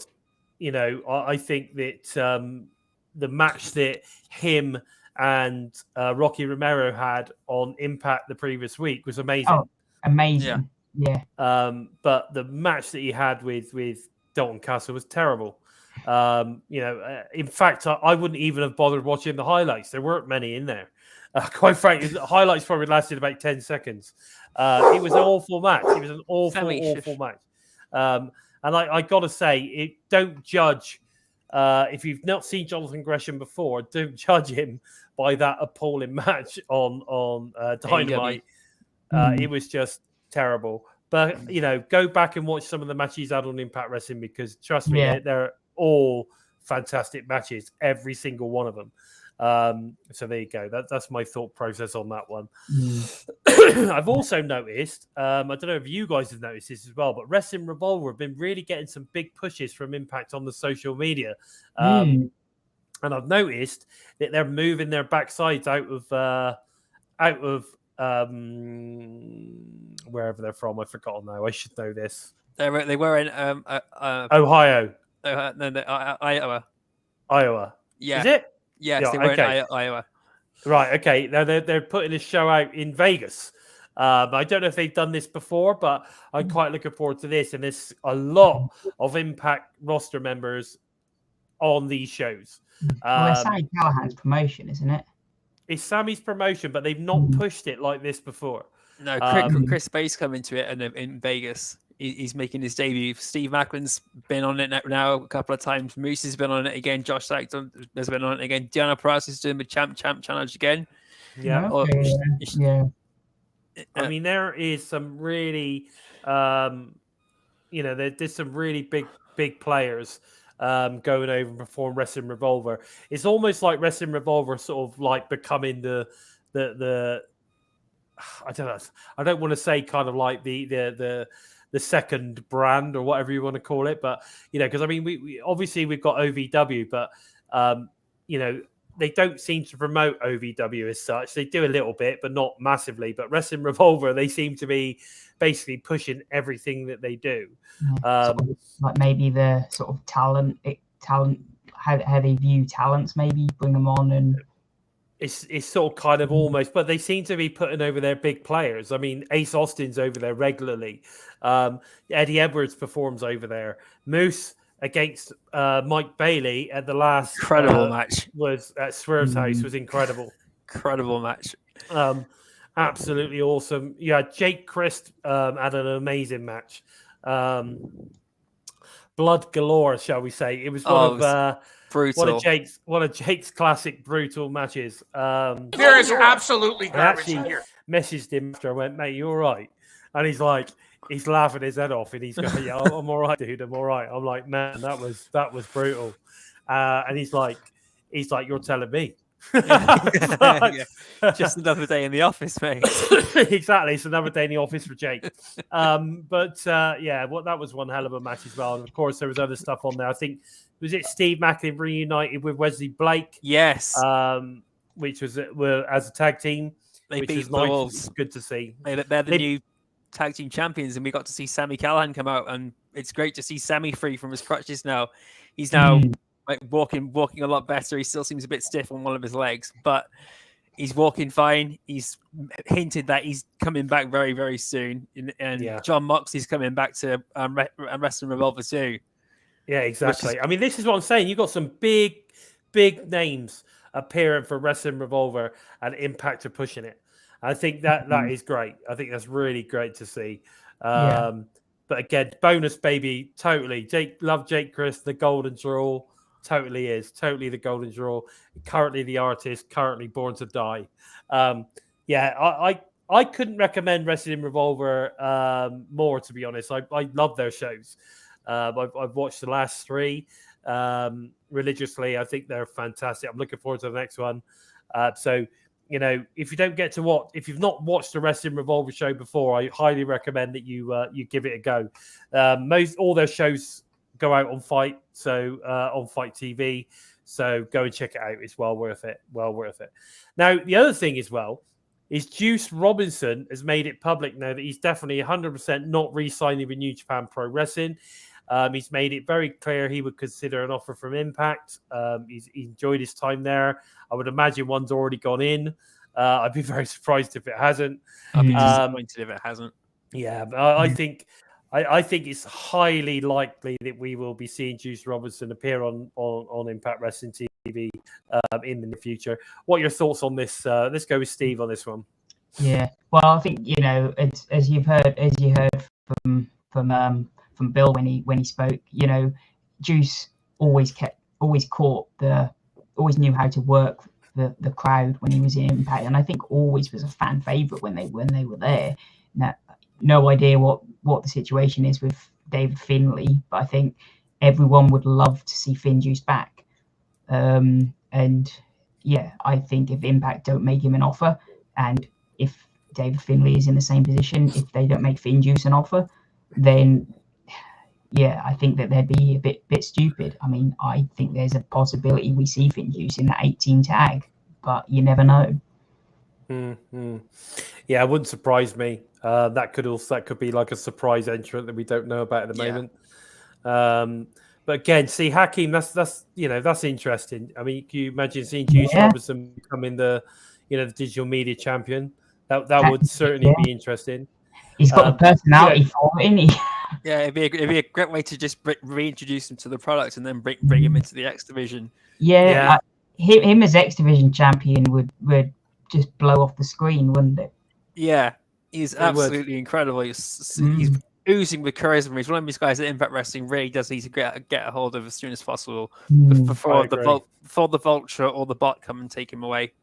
think that the match that him and Rocky Romero had on Impact the previous week was amazing. Oh, amazing. Yeah. But the match that he had with Dalton Castle was terrible. In fact, I wouldn't even have bothered watching the highlights. There weren't many in there. Quite frankly, the highlights probably lasted about 10 seconds. It was an awful match. It was an awful match. And I got to say, don't judge. If you've not seen Jonathan Gresham before, don't judge him by that appalling match on Dynamite. It was just terrible. But, go back and watch some of the matches he's had on Impact Wrestling because, trust me, they're all fantastic matches, every single one of them. So there you go. That's my thought process on that one. I've also noticed, I don't know if you guys have noticed this as well, but Wrestling Revolver have been really getting some big pushes from Impact on the social media. And I've noticed that they're moving their backsides out of wherever they're from. I've forgotten now. I should know this. They were in Ohio. Iowa. Iowa. Yeah. Is it? Yes, they were in Iowa. Right. Okay. Now they're putting a show out in Vegas. I don't know if they've done this before, but I'm quite looking forward to this. And there's a lot of Impact roster members on these shows. Well, it's Sammy Callahan's promotion, isn't it? It's Sammy's promotion, but they've not pushed it like this before. No, Chris Bay's coming to it in Vegas. He's making his debut. Steve Macklin's been on it now a couple of times. Moose has been on it again. Josh Saxton has been on it again. Diana Perez is doing the champ challenge again. Yeah. Yeah. I mean, there is some really, there's some really big players going over and perform Wrestling Revolver. It's almost like Wrestling Revolver sort of like becoming the I don't know. I don't want to say kind of like the second brand or whatever you want to call it, but because I mean, we obviously we've got OVW, but they don't seem to promote OVW as such. They do a little bit, but not massively. But Wrestling Revolver, they seem to be basically pushing everything that they do. Like maybe the sort of talent, how they view talents, maybe bring them on and. It's sort of kind of almost, but they seem to be putting over their big players. I mean, Ace Austin's over there regularly. Eddie Edwards performs over there. Moose against Mike Bailey at the last incredible match was at Swerve's house was incredible. Incredible match. Absolutely awesome. Yeah, Jake Christ had an amazing match. Blood galore, shall we say? It was one of brutal. One of Jake's classic brutal matches. There is absolutely garbage in here. Messaged him after I went, mate, you all right? And he's like, he's laughing his head off, and he's going, yeah, I'm all right, dude. I'm all right. I'm like, man, that was brutal. And he's like, you're telling me. Yeah. Just another day in the office, mate. Exactly, it's another day in the office for Jake. That was one hell of a match as well. And of course, there was other stuff on there. I think was it Steve Macklin reunited with Wesley Blake? Yes, which was as a tag team. they which beat is the nice. Wolves. It's good to see. They're the new tag team champions, and we got to see Sami Callihan come out, and it's great to see Sami free from his crutches now. He's now like walking a lot better. He still seems a bit stiff on one of his legs, but he's walking fine. He's hinted that he's coming back very, very soon. And John Moxley's coming back to Wrestling Revolver too. Yeah, exactly. I mean, this is what I'm saying. You've got some big names appearing for Wrestling Revolver, and Impact are pushing it. I think that is great. I think that's really great to see. But again, bonus baby, totally. Love Jake Chris, the golden draw. Totally is. Totally the golden draw. Currently the artist, currently born to die. I couldn't recommend Wrestling Revolver more, to be honest. I love their shows. I've watched the last three religiously. I think they're fantastic. I'm looking forward to the next one. If you don't get to watch, if you've not watched the Wrestling Revolver show before, I highly recommend that you give it a go. All their shows go out on Fight, on Fight TV. So go and check it out. It's well worth it. Well worth it. Now, the other thing as well is Juice Robinson has made it public now that he's definitely 100% not re-signing with New Japan Pro Wrestling. He's made it very clear he would consider an offer from Impact. He's enjoyed his time there. I would imagine one's already gone in. I'd be very surprised if it hasn't. I'd be disappointed if it hasn't. Yeah, I think it's highly likely that we will be seeing Juice Robinson appear on Impact Wrestling TV in the future. What are your thoughts on this? Let's go with Steve on this one. Yeah, well, I think it's, as you heard from Bill when he spoke. Juice always knew how to work the crowd when he was in Impact, and I think always was a fan favorite when they were there. Now, no idea what the situation is with David Finlay, but I think everyone would love to see Finn Juice back. And yeah, I think if Impact don't make him an offer, and if David Finlay is in the same position, if they don't make Finn Juice an offer, then yeah, I think that they'd be a bit stupid. I mean, I think there's a possibility we see Finn Juice in that 18 tag, but you never know. Mm-hmm. Yeah, it wouldn't surprise me. That could be like a surprise entrant that we don't know about at the moment. But again, see Hakeem, that's interesting. I mean, can you imagine seeing Juice Robinson becoming the digital media champion? That would certainly be interesting. He's got the personality for it, isn't he? Yeah, it'd be a great way to just reintroduce him to the product and then bring him into the X division. Yeah. Him as X division champion would just blow off the screen, wouldn't it? Yeah, he's absolutely incredible. He's oozing with charisma. He's one of these guys that Impact Wrestling really does need to get a hold of as soon as possible before the Vulture or the Bot come and take him away.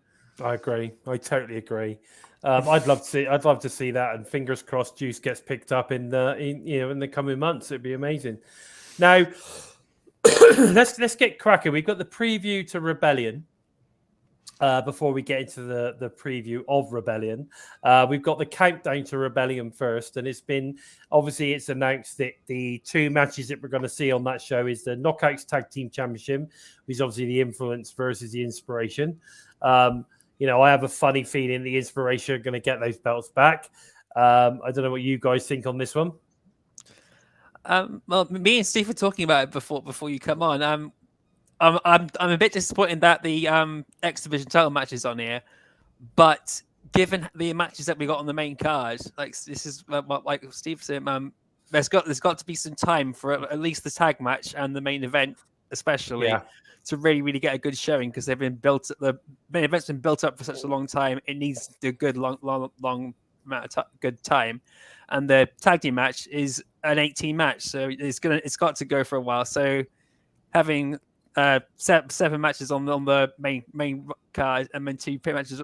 I agree. I totally agree. I'd love to see that, and fingers crossed Juice gets picked up in the coming months. It'd be amazing. Now, let's get cracking. We've got the preview to Rebellion. Before we get into the preview of Rebellion, we've got the countdown to Rebellion first, and it's announced that the two matches that we're going to see on that show is the Knockouts Tag Team Championship, which is obviously the Influence versus the Inspiration. I have a funny feeling the Inspiration are going to get those belts back. I don't know what you guys think on this one. Well, me and Steve were talking about it before you come on. I'm a bit disappointed that the X Division title match is on here, but given the matches that we got on the main card, like this is like Steve said, there's got to be some time for at least the tag match and the main event, especially to really get a good showing, because they've been built. The main event's been built up for such a long time. It needs a good long amount of good time, and the tag team match is an 18 match, so it's got to go for a while. So having 7 matches on the main card and then 2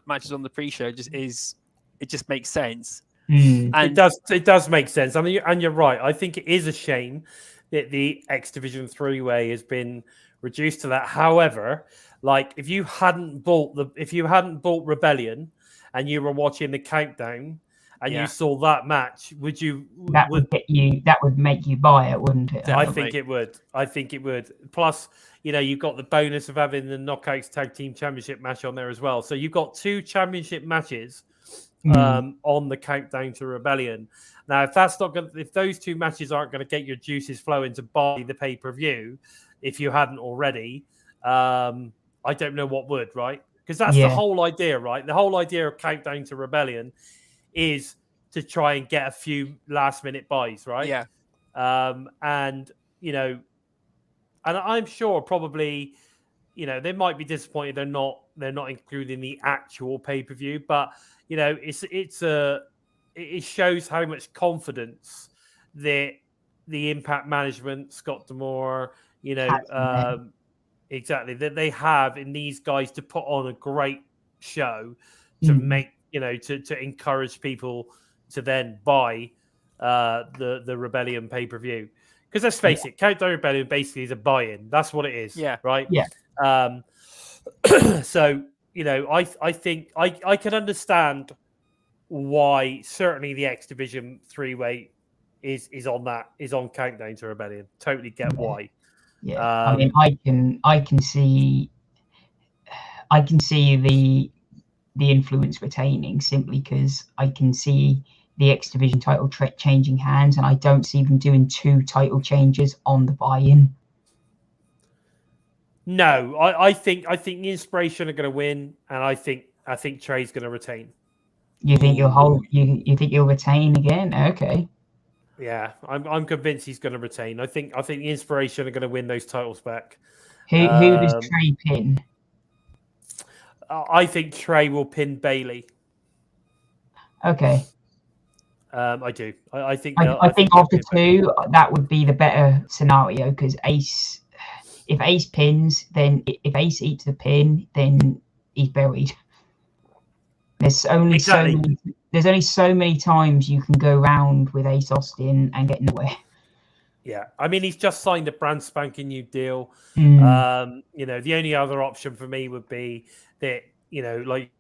matches on the pre-show just makes sense. And it does make sense. I mean, and you're right. I think it is a shame that the X Division 3-way has been reduced to that. However, like if you hadn't bought Rebellion and you were watching the countdown and you saw that match, would you? That would make you buy it, wouldn't it? I think it would. I think it would. Plus, you've got the bonus of having the Knockouts Tag Team Championship match on there as well. So you've got 2 championship matches on the countdown to Rebellion. Now, if those 2 matches aren't going to get your juices flowing to buy the pay-per-view, if you hadn't already, I don't know what would, right? Because that's the whole idea, right? The whole idea of Countdown to Rebellion is to try and get a few last-minute buys, right? Yeah. And I'm sure probably, they might be disappointed they're not including the actual pay-per-view, but it shows how much confidence that the Impact management, Scott D'Amore, exactly, that they have in these guys to put on a great show to make, to encourage people to then buy the Rebellion pay-per-view. Because let's face it, Countdown Rebellion basically is a buy-in. That's what it is. Yeah. Right? Yeah. So, I think I can understand why certainly the X Division 3-way is on Countdown to Rebellion. Totally get why. Yeah. I mean, I can see the influence retaining simply because I can see the X Division title changing hands, and I don't see them doing 2 title changes on the buy-in. No, I think the Inspiration are going to win, and I think Trey's going to retain. You think you think you'll retain again? Okay. Yeah, I'm convinced he's going to retain. I think the Inspiration are going to win those titles back. Who does Trey pin? I think Trey will pin Bailey. Okay. I do. I think. I think of the 2, that would be the better scenario because if Ace pins, then if Ace eats the pin, then he's buried. There's only so many times you can go round with Ace Austin and get nowhere. Yeah, I mean he's just signed a brand spanking new deal. The only other option for me would be that like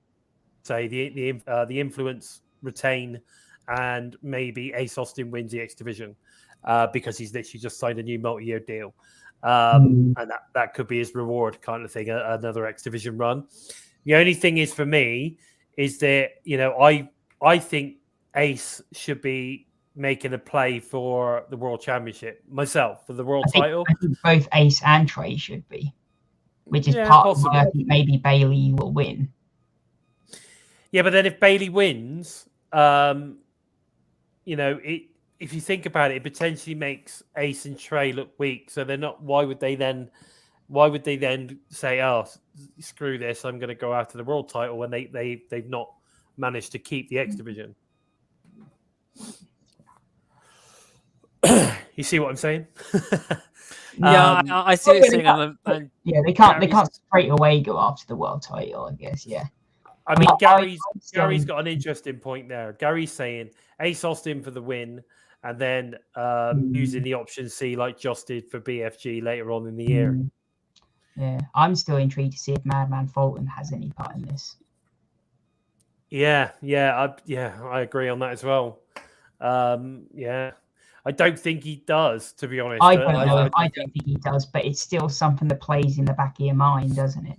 say the Influence retain, and maybe Ace Austin wins the X Division because he's literally just signed a new multi-year deal, and that could be his reward kind of thing, another X Division run. The only thing is for me is that I think Ace should be making a play for the World Championship myself, for the World title. I think both Ace and Trey should be, which is part of why I think maybe Bailey will win. Yeah, but then if Bailey wins, if you think about it, it potentially makes Ace and Trey look weak. So they're not. Why would they then say, "Oh, screw this! I'm going to go after the world title" when they've not managed to keep the X Division? You see what I'm saying? Yeah, I see what you're saying. They can't straight away go after the world title, I guess. Yeah. I mean, Gary's got an interesting point there. Gary's saying Ace Austin for the win, and then using the option C like Joss did for BFG later on in the year. Yeah, I'm still intrigued to see if Madman Fulton has any part in this. Yeah, I agree on that as well. I don't think he does, to be honest. I don't know. I don't think he does, but it's still something that plays in the back of your mind, doesn't it?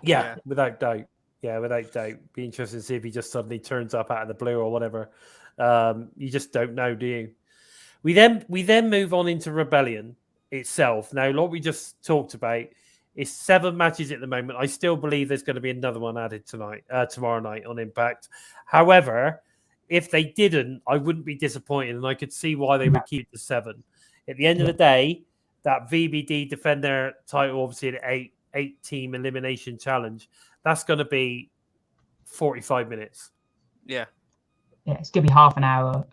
Yeah, without doubt. Yeah, without doubt. Be interested to see if he just suddenly turns up out of the blue or whatever. You just don't know, do you? We then move on into Rebellion itself. Now, what we just talked about is 7 matches at the moment. I still believe there's going to be another one added tomorrow night on Impact. However, if they didn't, I wouldn't be disappointed, and I could see why they would keep the 7. At the end of the day, that VBD defend their title, obviously an 8-team elimination challenge, that's going to be 45 minutes. Yeah. Yeah, it's going to be half an hour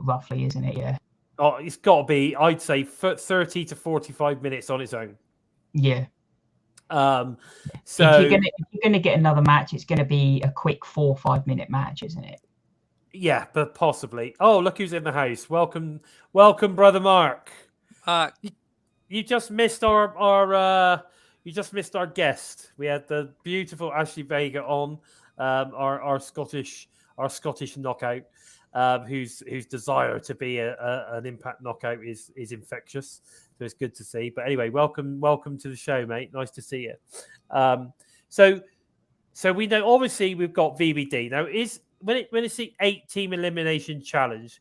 roughly, isn't it? Yeah. Oh, it's got to be, I'd say, 30 to 45 minutes on its own. Yeah. So if you're gonna get another match, it's going to be a quick 4 or 5 minute match, isn't it? Yeah, but possibly. Oh, look who's in the house. Welcome, brother Mark. you just missed our guest. We had the beautiful Ashely Vega on, our Scottish knockout, whose desire to be an Impact knockout is infectious. So it's good to see. But anyway, welcome to the show, mate. Nice to see you. So we know obviously we've got VBD now. When it's the 8-team elimination challenge,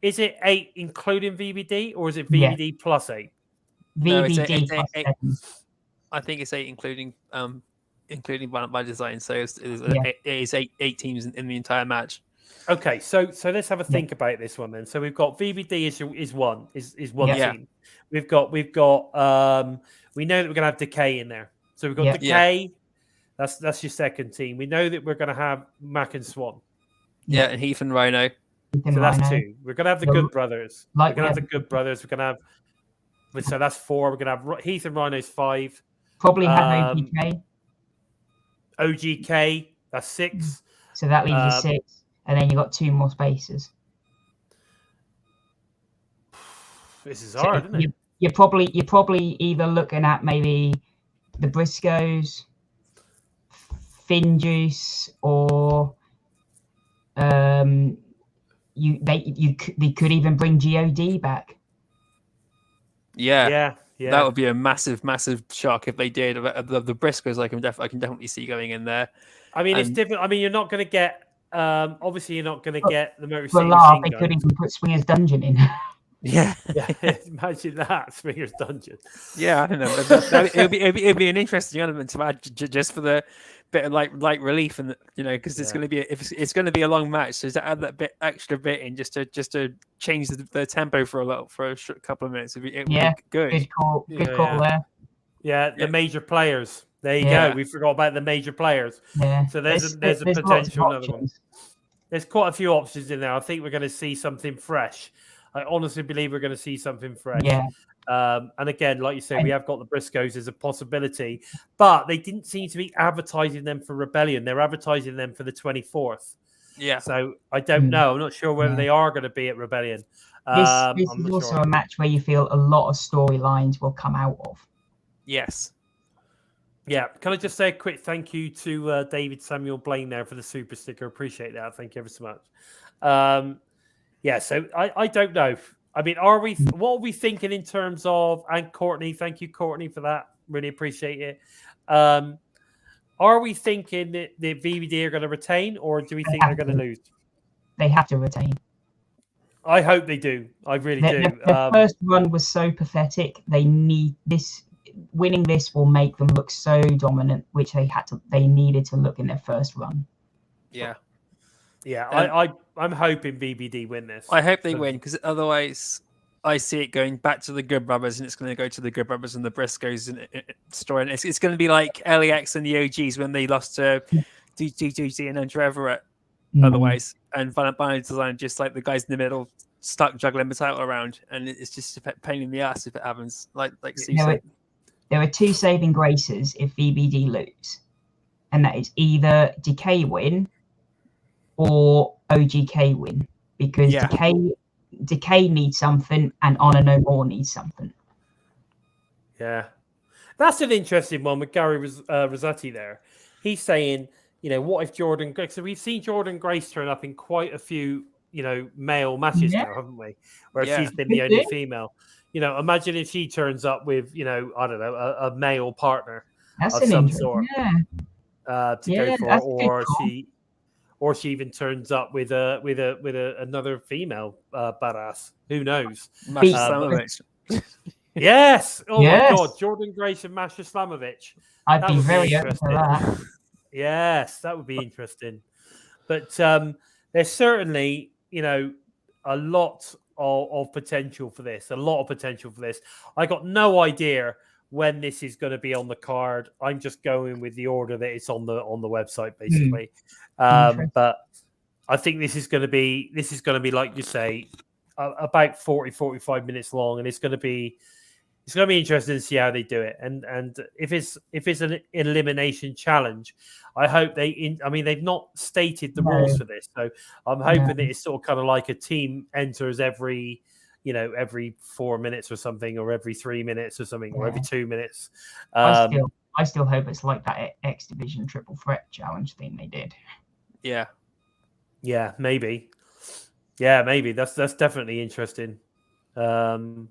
is it 8 including VBD or is it VBD plus 8? No, it's VBD eight- plus eight- 7. I think it's 8 including by design. So it is eight teams in the entire match. Okay, so let's have a think about this one then. So we've got VBD is one Yeah. team. We've got we know that we're gonna have Decay in there. So we've got Yeah. Decay. That's your second team. We know that we're gonna have Mac and Swan. Yeah, and Heath and Rhino. So that's 2. We're gonna have the Good Brothers. We're gonna have the Good Brothers. We're gonna have. So that's 4. We're gonna have Heath and Rhino's 5. Probably have OGK. OGK. That's 6. So that leaves you 6, and then you got 2 more spaces. This is hard, isn't it? You're probably either looking at maybe the Briscoes, Finn Juice, or they could even bring God back. Yeah. That would be a massive shock if they did. The Briscoes, I can definitely see going in there. I mean, it's different. I mean, you're not going to get. Obviously, you're not going to get the Motor City For Machine they Gun. could even put Swinger's Dungeon in. Yeah. Imagine that Swinger's Dungeon. Yeah, I don't know. It'd be an interesting element to add just for the bit of like relief, and because it's going to be it's going to be a long match, so to add that extra bit in just to change the tempo for a couple of minutes, it'd be good. Good call there. Yeah, the major players. There you go. We forgot about the major players. Yeah. So there's a potential another one. There's quite a few options in there. I think we're going to see something fresh. I honestly believe we're going to see something fresh. Yeah. And again, like you say, we have got the Briscoes as a possibility, but they didn't seem to be advertising them for Rebellion. They're advertising them for the 24th. Yeah. So I don't know. I'm not sure whether they are going to be at Rebellion. This is also a match where you feel a lot of storylines will come out of. Yes. Yeah. Can I just say a quick thank you to David Samuel Blaine there for the super sticker? Appreciate that. Thank you ever so much. Yeah. So I don't know. I mean, what are we thinking in terms of, and Courtney, thank you, Courtney, for that. Really appreciate it. Are we thinking that the VVD are going to retain, or do we think they're going to lose? They have to retain. I hope they do. I really do. The first run was so pathetic. They need this. Winning this will make them look so dominant, which they needed to look in their first run. Yeah. Yeah, I'm hoping VBD win this. I hope they win, because otherwise I see it going back to the Good Brothers, and it's going to go to the Good Brothers and the Briscoes story. And it's going to be like LAX and the OGs when they lost to DGG and Andrew Everett. Otherwise, and Final Design just like the guys in the middle stuck juggling the title around, and it's just a pain in the ass if it happens. Like Steve said. There are 2 saving graces if VBD lose, and that is either Decay win or OGK win, because Decay needs something and Honor No More needs something. Yeah, that's an interesting one with Gary Rossetti there. He's saying, what if Jordan Grace? So we've seen Jordan Grace turn up in quite a few, male matches now, haven't we? Where she's been the only female. Imagine if she turns up with, I don't know, a male partner of some sort to go for, or she even turns up with another female badass. Who knows? Masha Slamovich. Yes. Oh my God, Jordan Grace and Masha Slamovich. I'd be very open to that. Yes, that would be interesting. But there's certainly, a lot of potential for this. I got no idea when this is going to be on the card. I'm just going with the order that it's on the website, basically. But I think this is going to be like you say, about 45 minutes long, and it's going to be interesting to see how they do it. And if it's an elimination challenge, I hope they've not stated the rules for this, so I'm hoping that it's sort of kind of like a team enters every every 4 minutes or something, or every 3 minutes or something, or every 2 minutes. I still hope it's like that X Division Triple Threat Challenge thing they did. Yeah. Yeah, maybe. Yeah, maybe. That's definitely interesting. Now,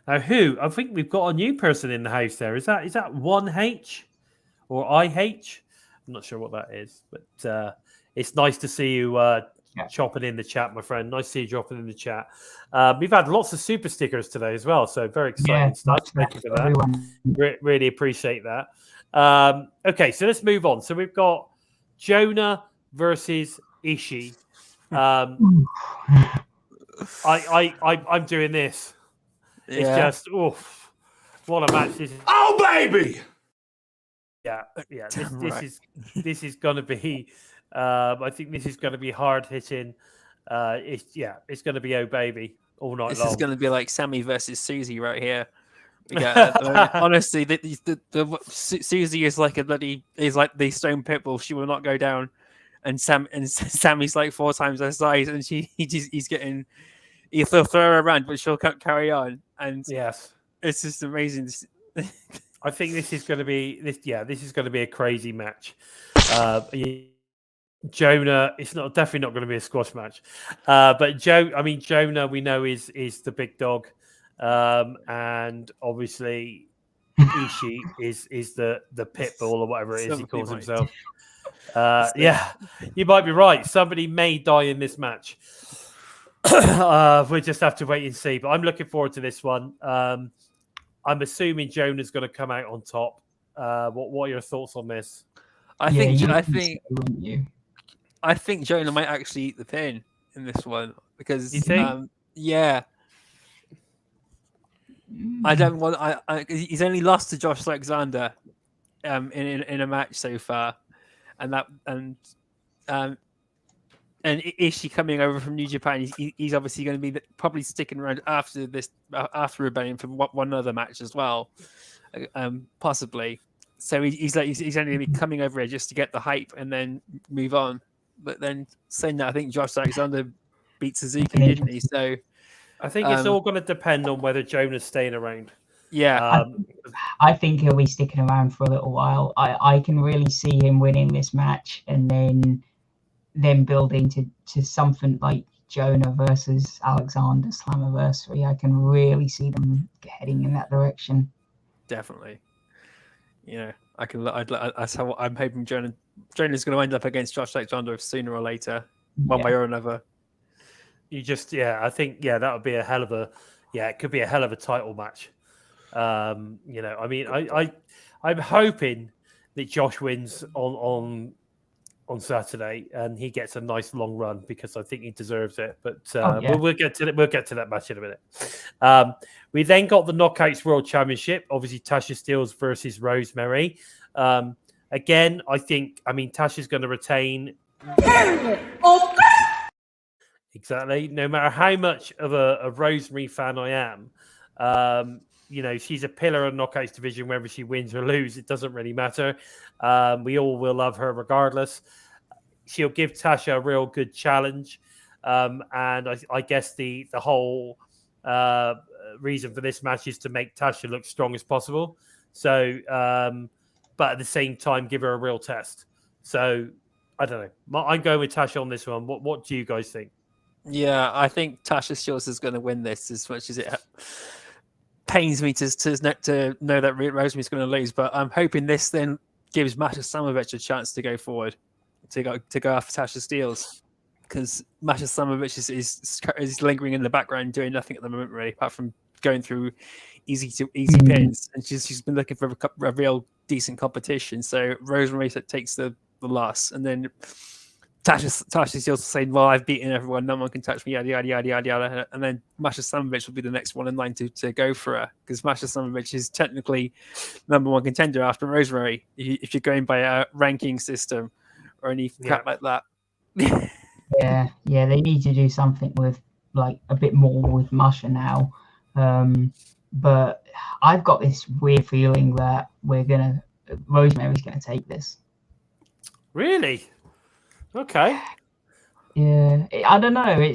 I think we've got a new person in the house there. Is that 1H or IH? I'm not sure what that is, but it's nice to see you chopping in the chat, my friend. Nice to see you dropping in the chat. We've had lots of super stickers today as well, so very exciting stuff. Thank you for that. Really appreciate that. Okay, so let's move on. So we've got Jonah versus Ishii. I'm doing this. It's just what a match this is. Oh baby! Yeah. This is gonna be. I think this is gonna be hard hitting. It's gonna be baby all night long. This is gonna be like Sammy versus Susie right here. Honestly, Susie is like like the stone pitbull. She will not go down, and Sammy's like 4 times her size, and he's getting. He'll throw her around, but she'll carry on. And yes, it's just amazing. I think this is going to be this is going to be a crazy match. Jonah, it's definitely not going to be a squash match. But Jonah, we know is the big dog, and obviously Ishii is the pit bull or whatever it is he calls himself. Yeah, you might be right. Somebody may die in this match. We'll just have to wait and see. But I'm looking forward to this one. I'm assuming Jonah's going to come out on top. What are your thoughts on this? I think Jonah might actually eat the pin in this one because you think? I don't want. He's only lost to Josh Alexander in a match so far, and Ishii coming over from New Japan, he's obviously going to be probably sticking around after Rebellion for one other match as well, possibly. So he's only going to be coming over here just to get the hype and then move on. But then saying that, I think Josh Alexander beat Suzuki, didn't he? So I think it's all going to depend on whether Jonah's staying around. Yeah, I think he'll be sticking around for a little while. I can really see him winning this match and then building to something like Jonah versus Alexander Slammiversary. I can really see them heading in that direction. Definitely. That's how I'm hoping Jonah's going to end up against Josh Alexander sooner or later, one way or another. I think that would be a hell of a, it could be a hell of a title match. I'm hoping that Josh wins on Saturday and he gets a nice long run because I think he deserves it. But we'll get to that match in a minute. We then got the Knockouts World Championship. Obviously, Tasha Steelz versus Rosemary. Again, I think Tasha's going to retain. Exactly. No matter how much of a Rosemary fan I am, she's a pillar of Knockouts division. Whether she wins or loses, it doesn't really matter. We all will love her regardless. She'll give Tasha a real good challenge. And I guess the whole reason for this match is to make Tasha look strong as possible. So, but at the same time, give her a real test. So, I don't know. I'm going with Tasha on this one. What do you guys think? Yeah, I think Tasha Steelz is going to win this as much as it pains me to know that Rosemary's going to lose. But I'm hoping this then gives Masha Slamovich a chance to go forward, to go after Tasha Steelz. Because Masha Slamovich is lingering in the background doing nothing at the moment, really, apart from going through easy pins. And she's been looking for a real decent competition. So Rosemary takes the loss. And then Tasha Steelz saying, well, I've beaten everyone, no one can touch me, yada, yada, yada, yada, yada. And then Masha Slamovich will be the next one in line to go for her. Because Masha Slamovich is technically #1 contender after Rosemary, if you're going by a ranking system or any crap like that. Yeah, they need to do something with like a bit more with Masha now. But I've got this weird feeling that Rosemary's gonna take this. Really? Okay. Yeah, I don't know.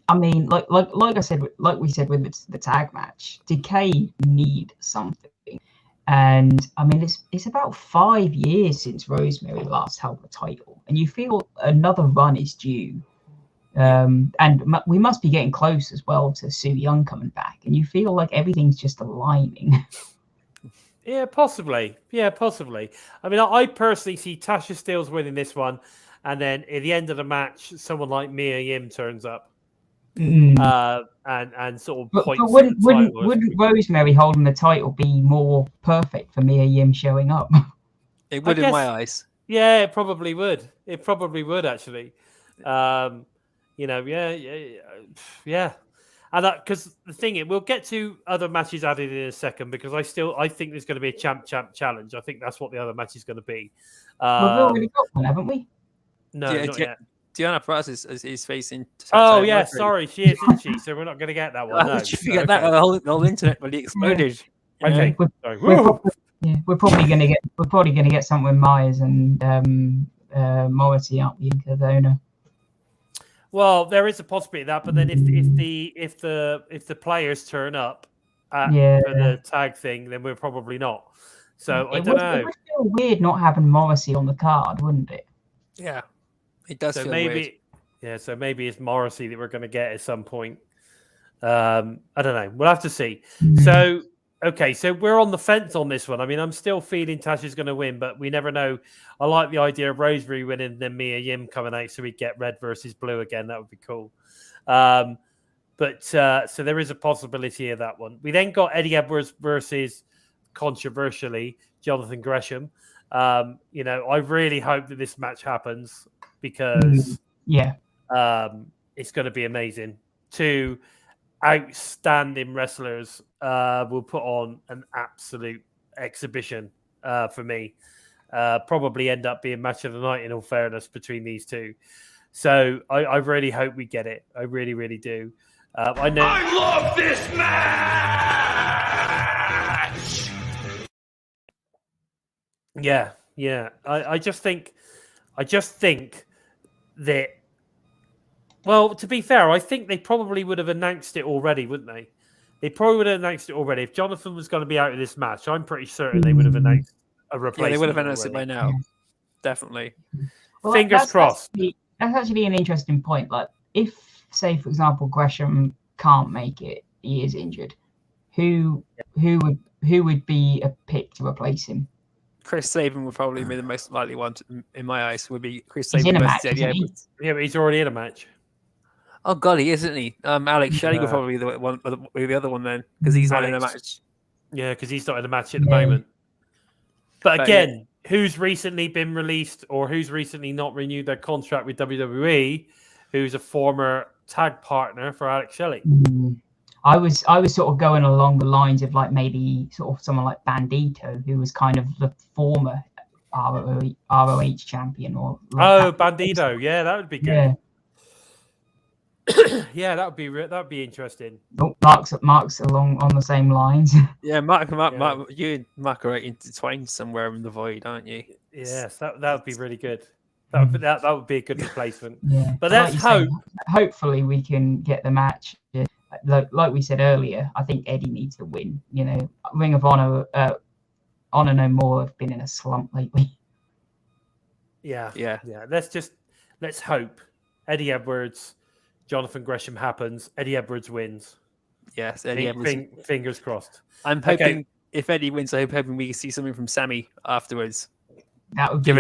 I mean, like I said, like we said with the tag match, Decay need something, and I mean it's about 5 years since Rosemary last held the title, and you feel another run is due. And we must be getting close as well to Su Yung coming back, and you feel like everything's just aligning. Yeah, possibly. I mean, I personally see Tasha Steelz winning this one, and then at the end of the match, someone like Mia Yim turns up, and sort of But points. wouldn't Rosemary holding the title be more perfect for Mia Yim showing up? It would in my eyes. Yeah, it probably would. It probably would actually. Yeah. And because the thing is, we'll get to other matches added in a second, because I think there's going to be a champ challenge. I think that's what the other match is going to be. We've already got one, haven't we? No, not yet. Diana Pratt is facing. Oh yeah, sorry, she is, isn't she? So we're not going to get that one. How did you forget that? The whole internet really exploded. Yeah. Okay, we're probably going to get something with Myers and Morrissey out the Incadona. Well, there is a possibility of that, but then if the players turn up for the tag thing, then we're probably not. So I don't know. It would feel weird not having Morrissey on the card, wouldn't it? Yeah, it does. So feel maybe, weird. So maybe it's Morrissey that we're going to get at some point. I don't know. We'll have to see. So. Okay, so we're on the fence on this one. I mean, I'm still feeling Tasha's going to win, but we never know. I like the idea of Rosemary winning and then Mia Yim coming out, so we get red versus blue again. That would be cool. So there is a possibility of that one. We then got Eddie Edwards versus, controversially, Jonathan Gresham. I really hope that this match happens, because it's going to be amazing. Two outstanding wrestlers will put on an absolute exhibition for me. Probably end up being match of the night, in all fairness, between these two. So I really hope we get it. I really, really do. I love this match. Yeah. I just think that. Well, to be fair, I think they probably would have announced it already, wouldn't they? They probably would have announced it already. If Jonathan was going to be out of this match, I'm pretty certain they would have announced a replacement. Yeah, they would have announced it by now. Definitely. Well, Fingers crossed. That's actually an interesting point. Like, if, say, for example, Gresham can't make it, he is injured, who would be a pick to replace him? Chris Sabin would probably be the most likely one in my eyes. Would be Chris He's Sabin in a versus match, Eddie isn't he? Edwards. Yeah, but he's already in a match. Oh God, he isn't he? Alex Shelley would probably be the other one then, because he's not in a match. Yeah, because he's not in a match at the moment. But again, who's recently been released or who's recently not renewed their contract with WWE? Who's a former tag partner for Alex Shelley? I was sort of going along the lines of like maybe sort of someone like Bandito, who was kind of the former ROH champion. Or Bandito, yeah, that would be good. Yeah. Yeah, that would be interesting. Mark's along on the same lines. Yeah, Mark, you and Mark are intertwined somewhere in the void, aren't you? Yes, that would be really good. That would be a good replacement. Yeah, but let's hope. Hopefully, we can get the match. Like we said earlier, I think Eddie needs to win. You know, Ring of Honor, Honor No More have been in a slump lately. Yeah. Let's hope Eddie Edwards, Jonathan Gresham happens. Eddie Edwards wins. Yes, Eddie Edwards. Fingers crossed. I'm hoping if Eddie wins, I'm hoping we can see something from Sammy afterwards. That would be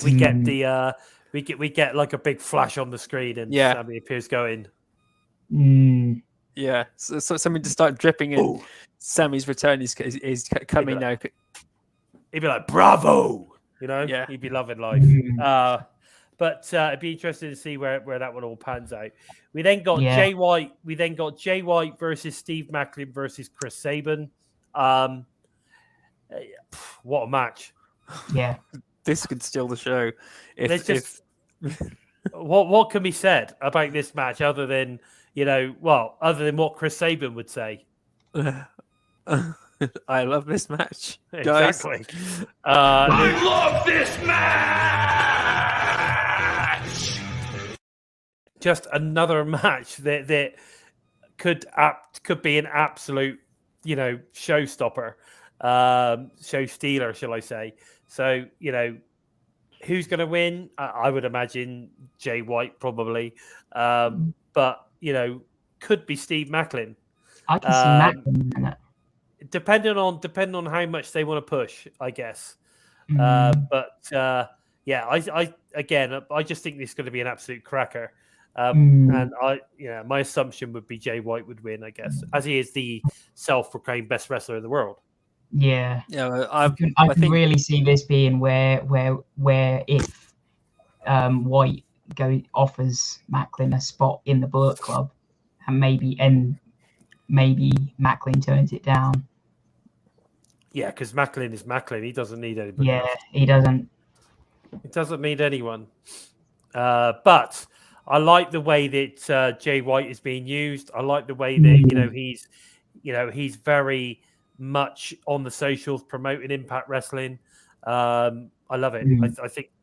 we get the we get like a big flash on the screen and Sammy appears going. Yeah, so something to start dripping in. Sammy's return is coming now. He'd be like, "Bravo!" You know, he'd be loving life. But it'd be interesting to see where that one all pans out. We then got Jay White. We then got Jay White versus Steve Macklin versus Chris Sabin. What a match! Yeah, this could steal the show. What can be said about this match other than other than what Chris Sabin would say? I love this match, exactly. Guys. I love this match. just another match that could be an absolute, showstopper, show stealer, shall I say? So, who's going to win? I would imagine Jay White probably, but could be Steve Macklin. I can see Macklin in it. Depending on how much they want to push, I guess. I just think this is going to be an absolute cracker. And my assumption would be Jay White would win, I guess, as he is the self-proclaimed best wrestler in the world. Yeah, I can really see this being where if White offers Macklin a spot in the Bullet Club, and maybe Macklin turns it down. Yeah, because Macklin is Macklin. He doesn't need anybody. Yeah, he doesn't. He doesn't need anyone. But I like the way that Jay White is being used. I like the way that he's very much on the socials promoting Impact Wrestling. I love it.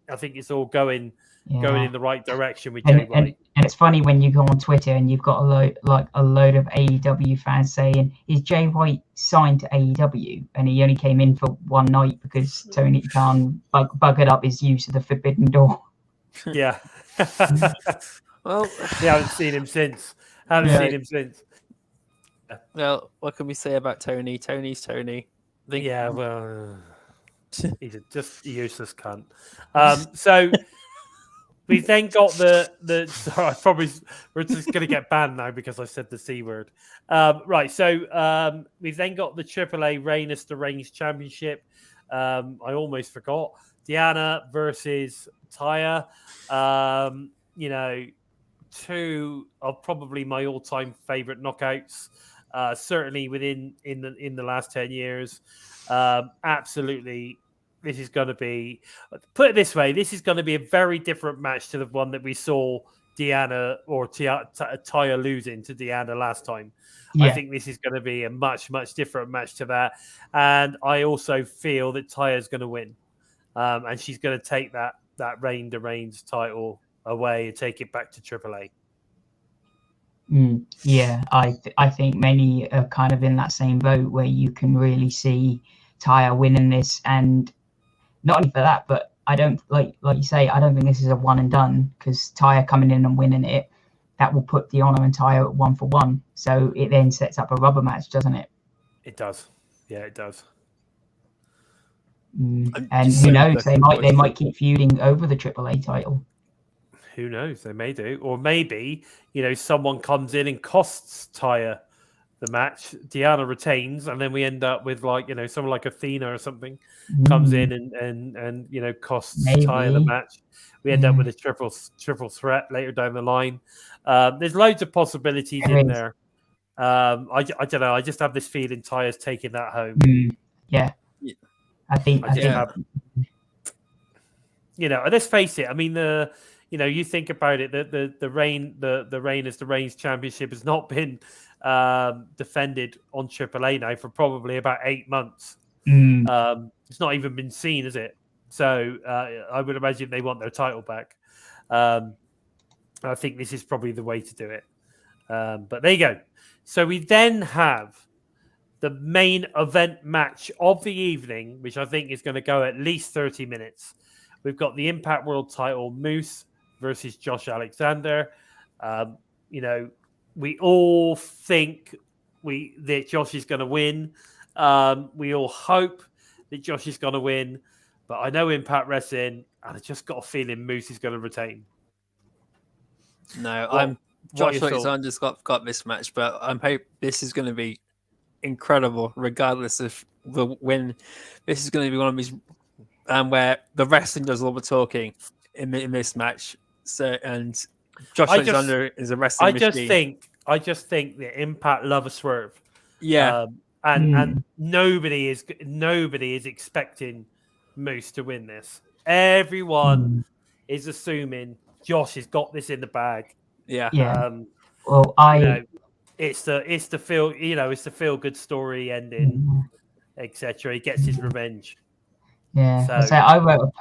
I think it's all going in the right direction with Jay White. And it's funny when you go on Twitter and you've got a load of AEW fans saying, "Is Jay White signed to AEW?" And he only came in for one night because Tony Khan buggered up his use of the Forbidden Door. Yeah. Well, I haven't seen him since. Well, what can we say about Tony? Tony's Tony. Yeah, well, he's just a useless cunt. So we've then got the. Sorry, we're just going to get banned now because I said the C word. Right, so we've then got the AAA Reigns the Reigns Championship. I almost forgot. Diana versus Tyre. Two of probably my all-time favorite knockouts. Certainly within the last 10 years. Absolutely, this is going to be, put it this way, this is going to be a very different match to the one that we saw Diana or Tyre losing to Diana last time. Yeah. I think this is going to be a much, much different match to that. And I also feel that Tyre's going to win. And she's going to take that Reigns title away and take it back to AAA. Yeah, I think many are kind of in that same boat where you can really see Tyre winning this, and not only for that, but I don't like you say, I don't think this is a one and done, because Tyre coming in and winning it, that will put Diana and Tyre 1-for-1. So it then sets up a rubber match, doesn't it? It does. Yeah, it does. And who knows? They might keep feuding over the AAA title. Who knows? They may do, or maybe someone comes in and costs Tyre the match. Diana retains, and then we end up with someone like Athena or something comes in and costs Tyre the match. We end up with a triple threat later down the line. There's loads of possibilities in there. I don't know. I just have this feeling Tyre's taking that home. Yeah. I think. Let's face it. I mean, you think about it. The Reign as the Reigns Championship has not been defended on AAA now for probably about 8 months. It's not even been seen, is it? So I would imagine they want their title back. I think this is probably the way to do it. But there you go. So we then have the main event match of the evening, which I think is going to go at least 30 minutes. We've got the Impact World title, Moose versus Josh Alexander. We all think that Josh is going to win. We all hope that Josh is going to win. But I know Impact Wrestling, and I just got a feeling Moose is going to retain. No, Josh Alexander's got this match, but I'm hoping this is going to be incredible, regardless of the win. This is going to be one of these where the wrestling does all the talking in this match. So, and Josh Alexander is a wrestling machine. I just think that Impact love a swerve. Yeah, and nobody is expecting Moose to win this. Everyone is assuming Josh has got this in the bag. Yeah. Well, it's the feel good story ending, etc. He gets his revenge. Yeah, So I wrote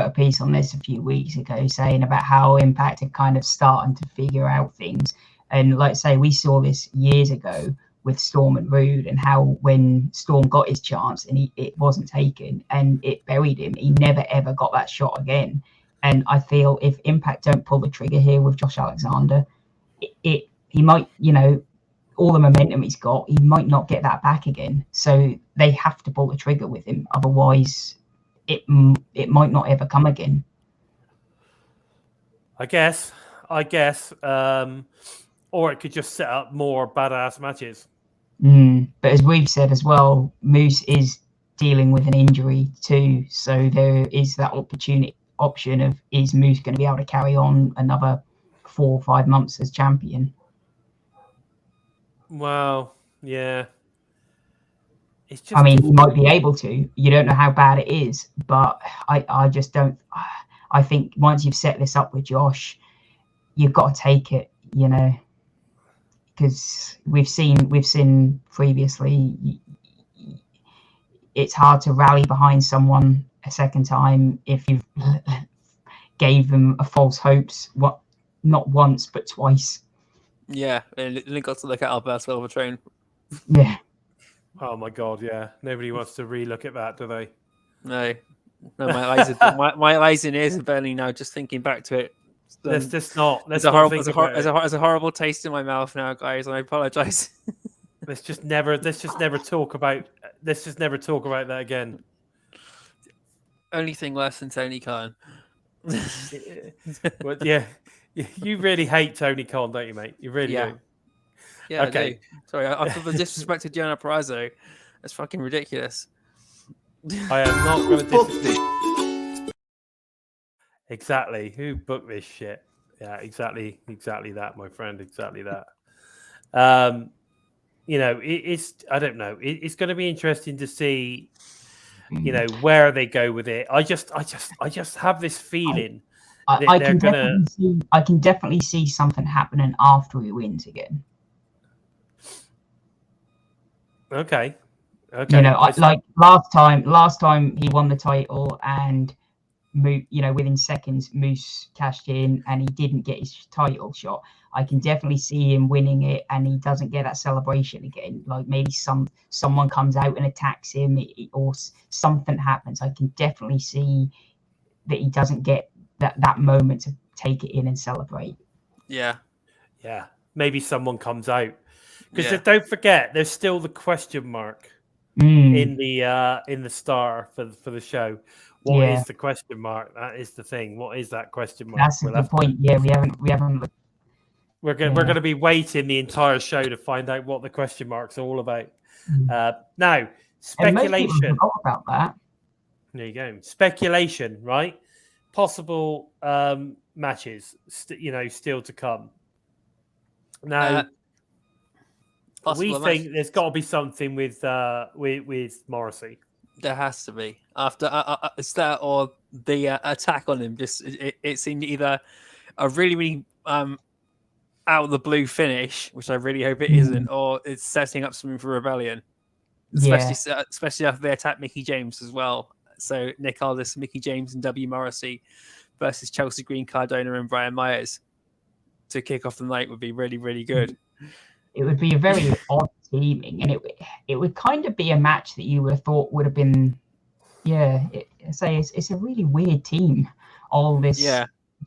a piece on this a few weeks ago saying about how Impact are kind of starting to figure out things, and like I say, we saw this years ago with Storm and Rude, and how when Storm got his chance and it wasn't taken and it buried him, he never ever got that shot again. And I feel if Impact don't pull the trigger here with Josh Alexander, he might, all the momentum he's got, he might not get that back again. So they have to pull the trigger with him, otherwise it might not ever come again. I guess, or it could just set up more badass matches. But as we've said as well, Moose is dealing with an injury too, so there is that option of, is Moose going to be able to carry on another 4 or 5 months as champion? Well, yeah. It's just, I mean, he might be able to. You don't know how bad it is, but I just don't. I think once you've set this up with Josh, you've got to take it, because we've seen previously, it's hard to rally behind someone a second time if you've gave them a false hopes. Not once but twice. Yeah, and Link got to look at Albert's Silver Train. Yeah. oh my god, yeah. Nobody wants to relook at that, do they? No, my eyes and ears are burning now just thinking back to it. Let's just not. There's a horrible taste in my mouth now, guys, and I apologize. Let's just never talk about that again. Only thing worse than Tony Khan. But yeah, you really hate Tony Khan, don't you, mate? You really do. Yeah, okay. I do. Sorry, after the disrespect to Jonah Perazzo, that's fucking ridiculous. I am not going to disrespect. Exactly. Who booked this shit? Yeah, exactly that, my friend. Exactly that. It's I don't know. It's going to be interesting to see, where they go with it. I just have this feeling that they're gonna. I can definitely see something happening after he wins again. Okay. Like last time he won the title and within seconds Moose cashed in and he didn't get his title shot. I can definitely see him winning it and he doesn't get that celebration again. Like maybe someone comes out and attacks him or something happens. I can definitely see that he doesn't get that moment to take it in and celebrate. Yeah. Maybe someone comes out because don't forget there's still the question mark in the star for the show. What is the question mark? That is the thing. What is that question mark? That's a good point. Yeah, we haven't. We're going to be waiting the entire show to find out what the question mark's all about. Now, speculation. About that. There you go. Speculation, right? Possible matches, still to come. Now, we think there's got to be something with Morrissey. There has to be after it's that or the attack on him. Just it seemed either a really really out of the blue finish, which I really hope it isn't, or it's setting up something for Rebellion. Especially after they attack Mickie James as well. So Nick Aldis, Mickie James, and W Morrissey versus Chelsea Green, Cardona, and Brian Myers to kick off the night would be really really good. It would be a very odd teaming, and it would kind of be a match that you would have thought would have been, it's a really weird team. All this,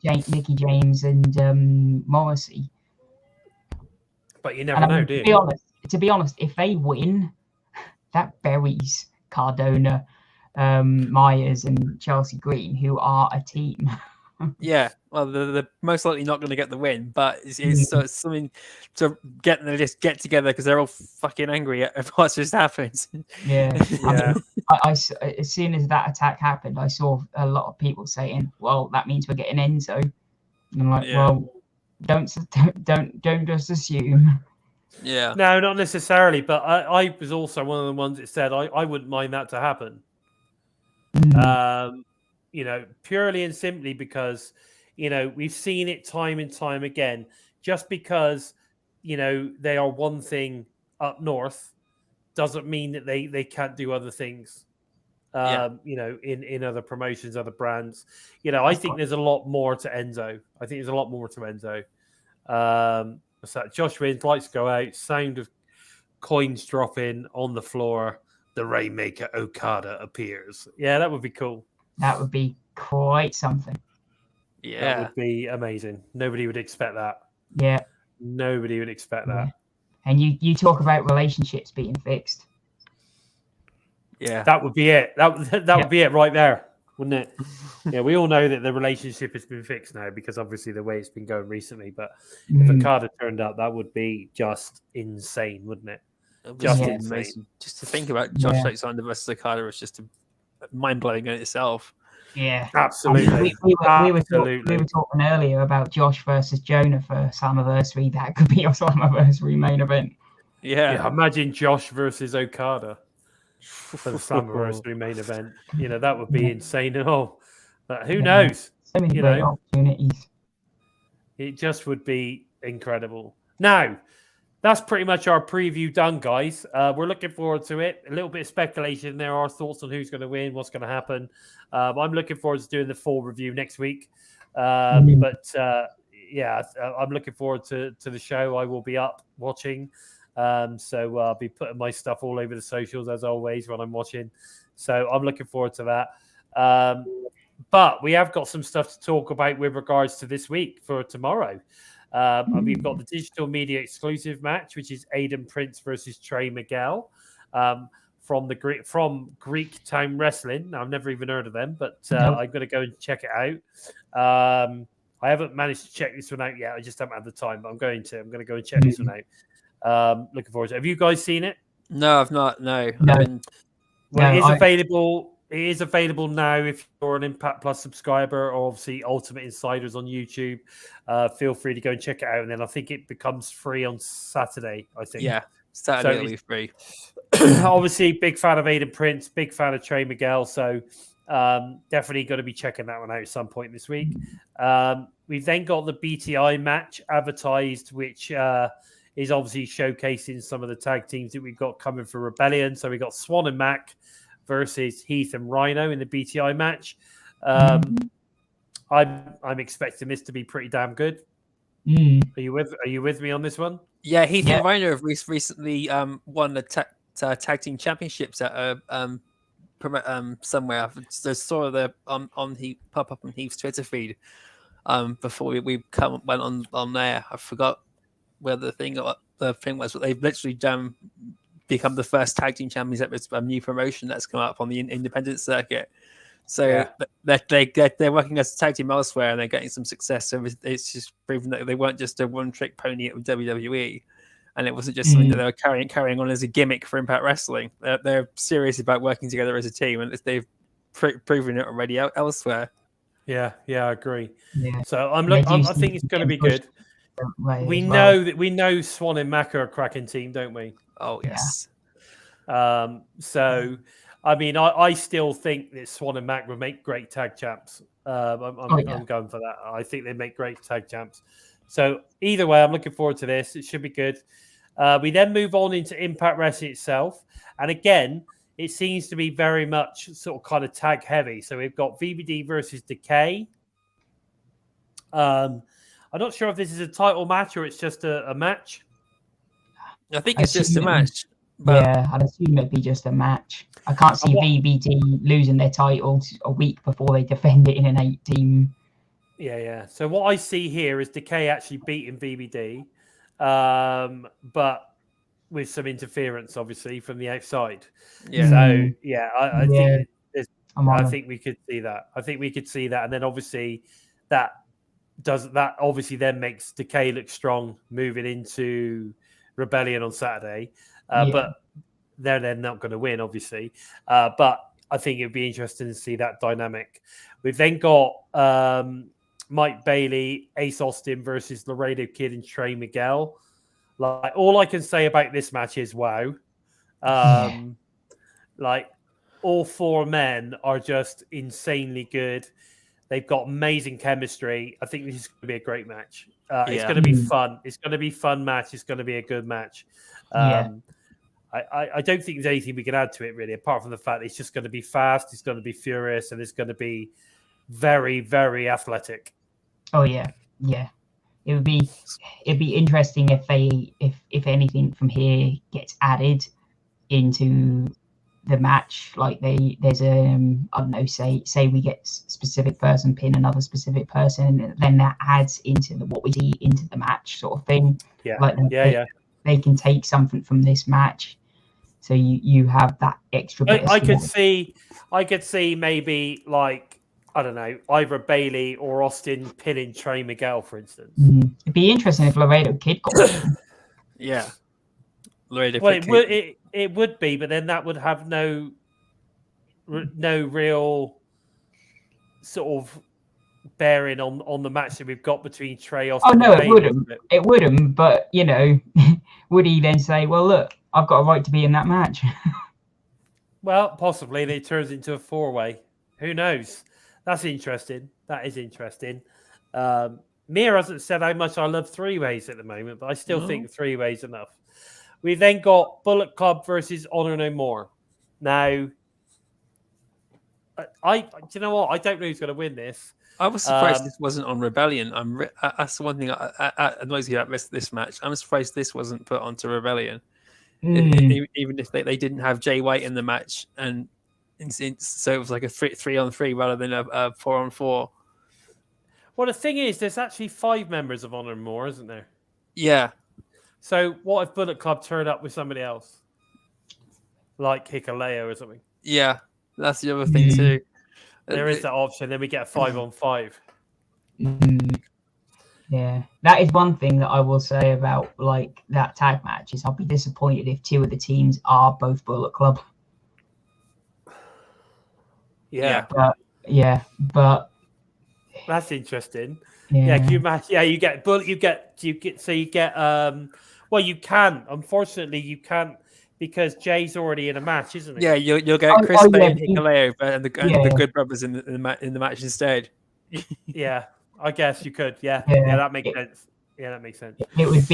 Mickie James and Morrissey. But you never know, do you? To be honest, if they win, that buries Cardona, Myers, and Chelsea Green, who are a team. Yeah, well, they're most likely not going to get the win, but it's something to get them to just get together because they're all fucking angry at what's just happened. Yeah. I as soon as that attack happened, I saw a lot of people saying, "Well, that means we're getting Enzo." And I'm like, "Well, don't just assume." Yeah. No, not necessarily, but I was also one of the ones that said I wouldn't mind that to happen. Purely and simply because, we've seen it time and time again. Just because, they are one thing up north doesn't mean that they can't do other things You know, in other promotions, other brands. You know, I think there's a lot more to Enzo. So Josh wins, lights go out, sound of coins dropping on the floor. The Rainmaker Okada appears. Yeah, that would be cool. That would be quite something. Yeah. That would be amazing. Nobody would expect that. Yeah. Nobody would expect that. And you talk about relationships being fixed. Yeah. That would be it. That would be it right there, wouldn't it? Yeah, we all know that the relationship has been fixed now because obviously the way it's been going recently. But if Okada turned up, that would be just insane, wouldn't it? Just insane. Amazing. Just to think about Josh Alexander versus Okada was just mind blowing in itself. Yeah, absolutely. I mean, we were talking earlier about Josh versus Jonah for Slammiversary. That could be our Slammiversary main event. Yeah, imagine Josh versus Okada for the Slammiversary main event. You know, that would be insane and all. But who knows? So many great opportunities. It just would be incredible. Now, that's pretty much our preview done, guys. We're looking forward to it. A little bit of speculation. There are thoughts on who's going to win, what's going to happen. I'm looking forward to doing the full review next week. But I'm looking forward to the show. I will be up watching. So I'll be putting my stuff all over the socials as always when I'm watching. So I'm looking forward to that. But we have got some stuff to talk about with regards to this week for tomorrow. We've got the digital media exclusive match, which is Aiden Prince versus Trey Miguel from Greek Town Wrestling. Now, I've never even heard of them, but I'm going to go and check it out. I haven't managed to check this one out yet. I just haven't had the time, but I'm going to. I'm going to go and check this one out. Looking forward to it. Have you guys seen it? No, I've not. No. It is available. It is available now if you're an Impact Plus subscriber or obviously Ultimate Insiders on YouTube. Feel free to go and check it out. And then I think it becomes free on Saturday, I think. Yeah, Saturday it'll be free. Obviously, big fan of Aiden Prince, big fan of Trey Miguel. So definitely going to be checking that one out at some point this week. We've then got the BTI match advertised, which is obviously showcasing some of the tag teams that we've got coming for Rebellion. So we've got Swan and Mac versus Heath and Rhino in the BTI match. I'm expecting this to be pretty damn good. Are you with me on this one? Yeah, Heath and Rhino have recently won the tag team championships at somewhere. I just saw the on Heath pop up on Heath's Twitter feed before we went on there. I forgot where the thing was, but they've literally become the first tag team champions at this new promotion that's come up on the independent circuit. So they're working as a tag team elsewhere and they're getting some success. So it's just proven that they weren't just a one-trick pony at WWE, and it wasn't just something that they were carrying on as a gimmick for Impact Wrestling. They're serious about working together as a team, and they've proven it already elsewhere. Yeah, I agree. Yeah. So I think it's going to be good. We know Swan and Mac are a cracking team, don't we? Oh yes. So I mean, I still think that Swan and Mac would make great tag champs. I'm going for that. I think they make great tag champs. So either way, I'm looking forward to this. It should be good. We then move on into Impact Wrestling itself, and again, it seems to be very much sort of kind of tag heavy. So we've got VBD versus Decay. I'm not sure if this is a title match or it's just a match. I think it's just a match. But... Yeah, I'd assume it'd be just a match. I can't see VBD losing their titles a week before they defend it in an 8-team. Yeah. So what I see here is Decay actually beating VBD, but with some interference, obviously, from the outside. Yeah. So I think we could see that. And then obviously that obviously then makes Decay look strong moving into Rebellion on Saturday. But they're not going to win, obviously. But I think it would be interesting to see that dynamic. We've then got Mike Bailey, Ace Austin versus Laredo Kid and Trey Miguel. Like, all I can say about this match is wow. Like, all four men are just insanely good. They've got amazing chemistry. I think this is going to be a great match. It's going to be fun. It's going to be a fun match. It's going to be a good match. I don't think there's anything we can add to it really, apart from the fact it's just going to be fast, it's going to be furious, and it's going to be very, very athletic. Oh yeah. It'd be interesting if anything from here gets added into the match. Like there's I don't know, say we get specific person pin another specific person, and then that adds into what we see into the match sort of thing. Yeah. Like they can take something from this match. So you have that extra bit. I could see maybe like, I don't know, either Bailey or Austin pinning Trey Miguel, for instance. It'd be interesting if Laredo Kid got it. Yeah. Laredo Well, Kid. it would be, but then that would have no real sort of bearing on the match that we've got between Trey, Austin. Oh no, and it Bailey. wouldn't. It wouldn't. But would he then say, "Well, look, I've got a right to be in that match"? Well, possibly. And it turns into a 4-way. Who knows? That's interesting. That is interesting. Mia hasn't said how much I love 3-ways at the moment, but I still think 3-ways enough. We then got Bullet Club versus Honor No More. Now, do you know what? I don't know who's going to win this. I was surprised this wasn't on Rebellion. That's the one thing that annoys me about this match. I'm surprised this wasn't put onto Rebellion. Even if they didn't have Jay White in the match, and so it was like a 3-on-3 rather than a 4-on-4. Well, the thing is, there's actually 5 members of Honor No More, isn't there? Yeah. So what if Bullet Club turned up with somebody else? Like Hikaleo or something? Yeah, that's the other thing too. There is that option. Then we get a 5-on-5. Yeah, that is one thing that I will say about like that tag match is I'll be disappointed if 2 of the teams are both Bullet Club. Yeah. But That's interesting. Yeah, can you imagine? Yeah, you get. Well, you can. Unfortunately, you can't because Jay's already in a match, isn't he? Yeah, you'll get Chris Bay and Hikaleo and the Good Brothers in the match instead. Yeah, I guess you could. Yeah, that makes sense. Yeah, that makes sense. It would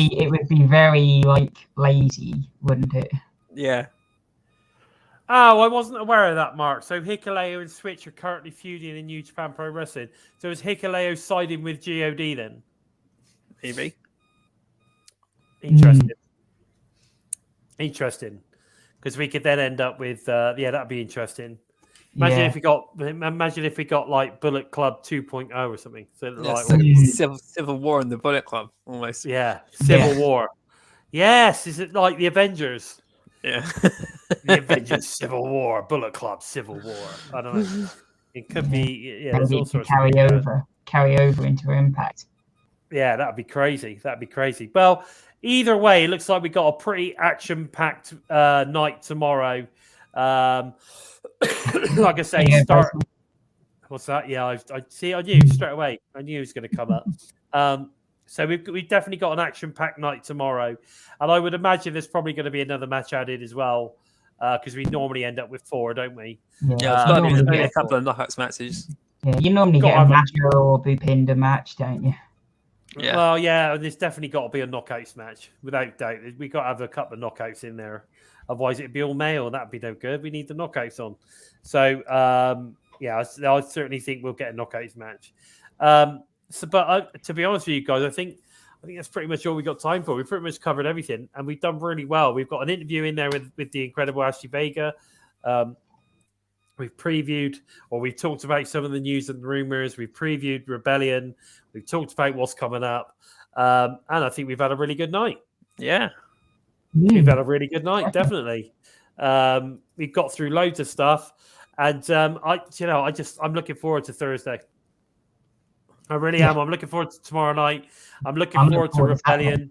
be very like lazy, wouldn't it? Yeah. Oh, I wasn't aware of that, Mark. So Hikaleo and Switch are currently feuding in New Japan Pro Wrestling. So is Hikaleo siding with God then? Maybe. Interesting. Because we could then end up with that'd be interesting. Imagine if we got like Bullet Club 2.0 or something. So Civil War in the Bullet Club almost. Yeah, Civil War. Yes, is it like the Avengers? Yeah. The Avengers Civil War, Bullet Club Civil War. I don't know. It could be there's all sorts carry over into Impact. Yeah, that'd be crazy. Well, either way, it looks like we got a pretty action-packed night tomorrow. Like I say, start. What's that? Yeah, I knew straight away. I knew it was going to come up. So we've definitely got an action-packed night tomorrow, and I would imagine there's probably going to be another match added as well, because we normally end up with 4, don't we? Yeah, there's a couple of knockouts matches. Yeah, you normally get a match or Bhupinder match, don't you? Yeah. Well, yeah, there's definitely got to be a knockouts match, without doubt. We've got to have a couple of knockouts in there. Otherwise, it'd be all male, and that'd be no good. We need the knockouts on. So, I certainly think we'll get a knockouts match. But to be honest with you guys, I think that's pretty much all we got time for. We've pretty much covered everything, and we've done really well. We've got an interview in there with the incredible Ashely Vega. We've previewed, or we've talked about some of the news and rumors. We've previewed Rebellion. We've talked about what's coming up. And I think we've had a really good night. Yeah. We've had a really good night, definitely. We've got through loads of stuff. And I'm looking forward to Thursday. I really am. I'm looking forward to tomorrow night. I'm looking forward to Rebellion.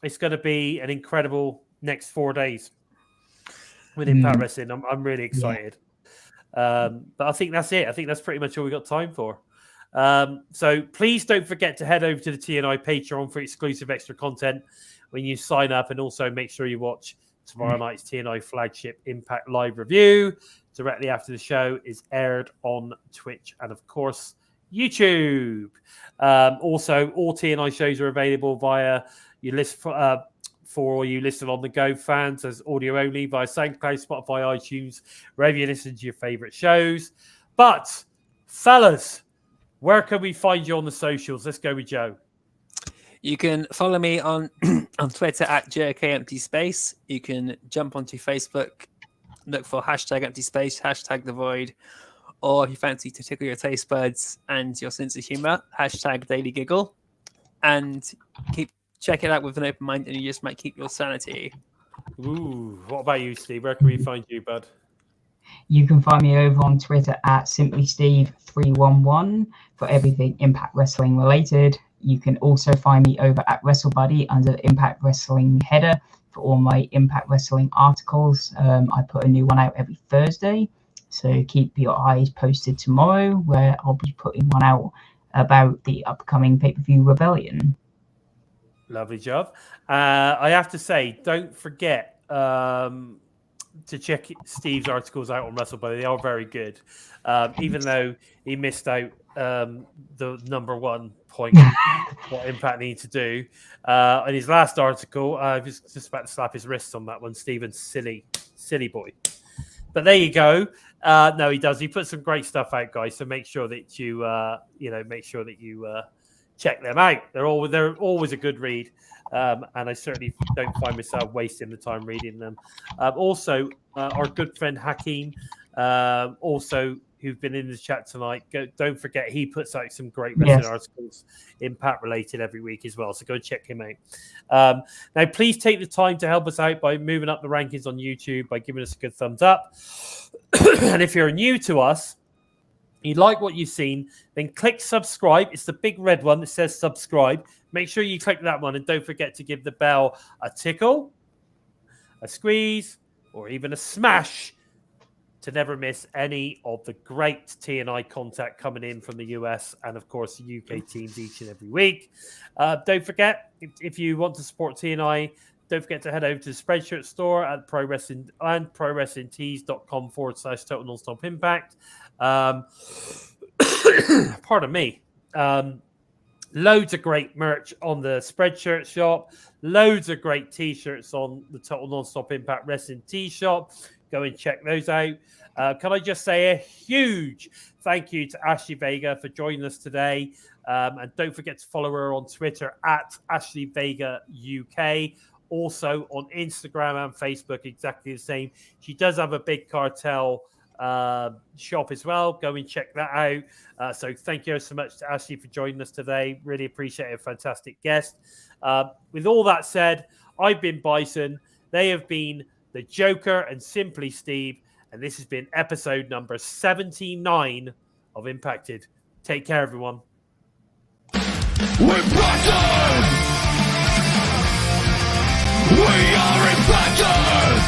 It's going to be an incredible next 4 days with Impact Wrestling. I'm really excited. But I think that's it. I think that's pretty much all we got time for. So please don't forget to head over to the TNI Patreon for exclusive extra content when you sign up, and also make sure you watch tomorrow night's TNI flagship Impact Live review directly after the show is aired on Twitch and, of course, YouTube. Also, all TNI shows are available via your list for all you listen on the go fans as audio only via SoundCloud, Spotify, iTunes, wherever you listen to your favorite shows. But, fellas, where can we find you on the socials? Let's go with Joe. You can follow me on on Twitter at JKEmptySpace. You can jump onto Facebook, look for #EmptySpace, #TheVoid, or if you fancy to tickle your taste buds and your sense of humor, #DailyGiggle. And keep checking it out with an open mind, and you just might keep your sanity. Ooh, what about you, Steve? Where can we find you, bud? You can find me over on Twitter at SimplySteve311 for everything Impact Wrestling related. You can also find me over at WrestleBuddy under the Impact Wrestling header for all my Impact Wrestling articles. I put a new one out every Thursday, so keep your eyes posted tomorrow where I'll be putting one out about the upcoming pay-per-view Rebellion. Lovely job. I have to say, don't forget to check Steve's articles out on WrestleBuddy. They are very good. Even though he missed out the number one point what Impact need to do. In his last article, I was just about to slap his wrists on that one. Steven's silly boy. But there you go. No, he does. He puts some great stuff out, guys. So make sure that you, check them out. They're always a good read. And I certainly don't find myself wasting the time reading them. Also, our good friend Hakeem, who've been in the chat tonight, don't forget he puts out some great wrestling articles, Impact related, every week as well. So go check him out. Now, please take the time to help us out by moving up the rankings on YouTube, by giving us a good thumbs up. And if you're new to us, you like what you've seen, then click subscribe. It's the big red one that says subscribe. Make sure you click that one, and don't forget to give the bell a tickle, a squeeze, or even a smash to never miss any of the great TNI contact coming in from the US and, of course, the UK teams each and every week. Don't forget, if you want to support TNI, don't forget to head over to the Spreadshirt store at Pro Wrestling and ProWrestlingTees.com/Total Nonstop Impact. Pardon me. Loads of great merch on the Spreadshirt shop. Loads of great T-shirts on the Total Nonstop Impact Wrestling Tee shop. Go and check those out. Can I just say a huge thank you to Ashely Vega for joining us today. And don't forget to follow her on Twitter at Ashely Vega UK. Also on Instagram and Facebook, exactly the same. She does have a Big Cartel shop as well. Go and check that out. So thank you so much to Ashely for joining us today. Really appreciate it. A fantastic guest. With all that said, I've been Bison. They have been the Joker and Simply Steve, and this has been episode number 79 of Impacted. Take care, everyone. We're Bison! We are Impacted!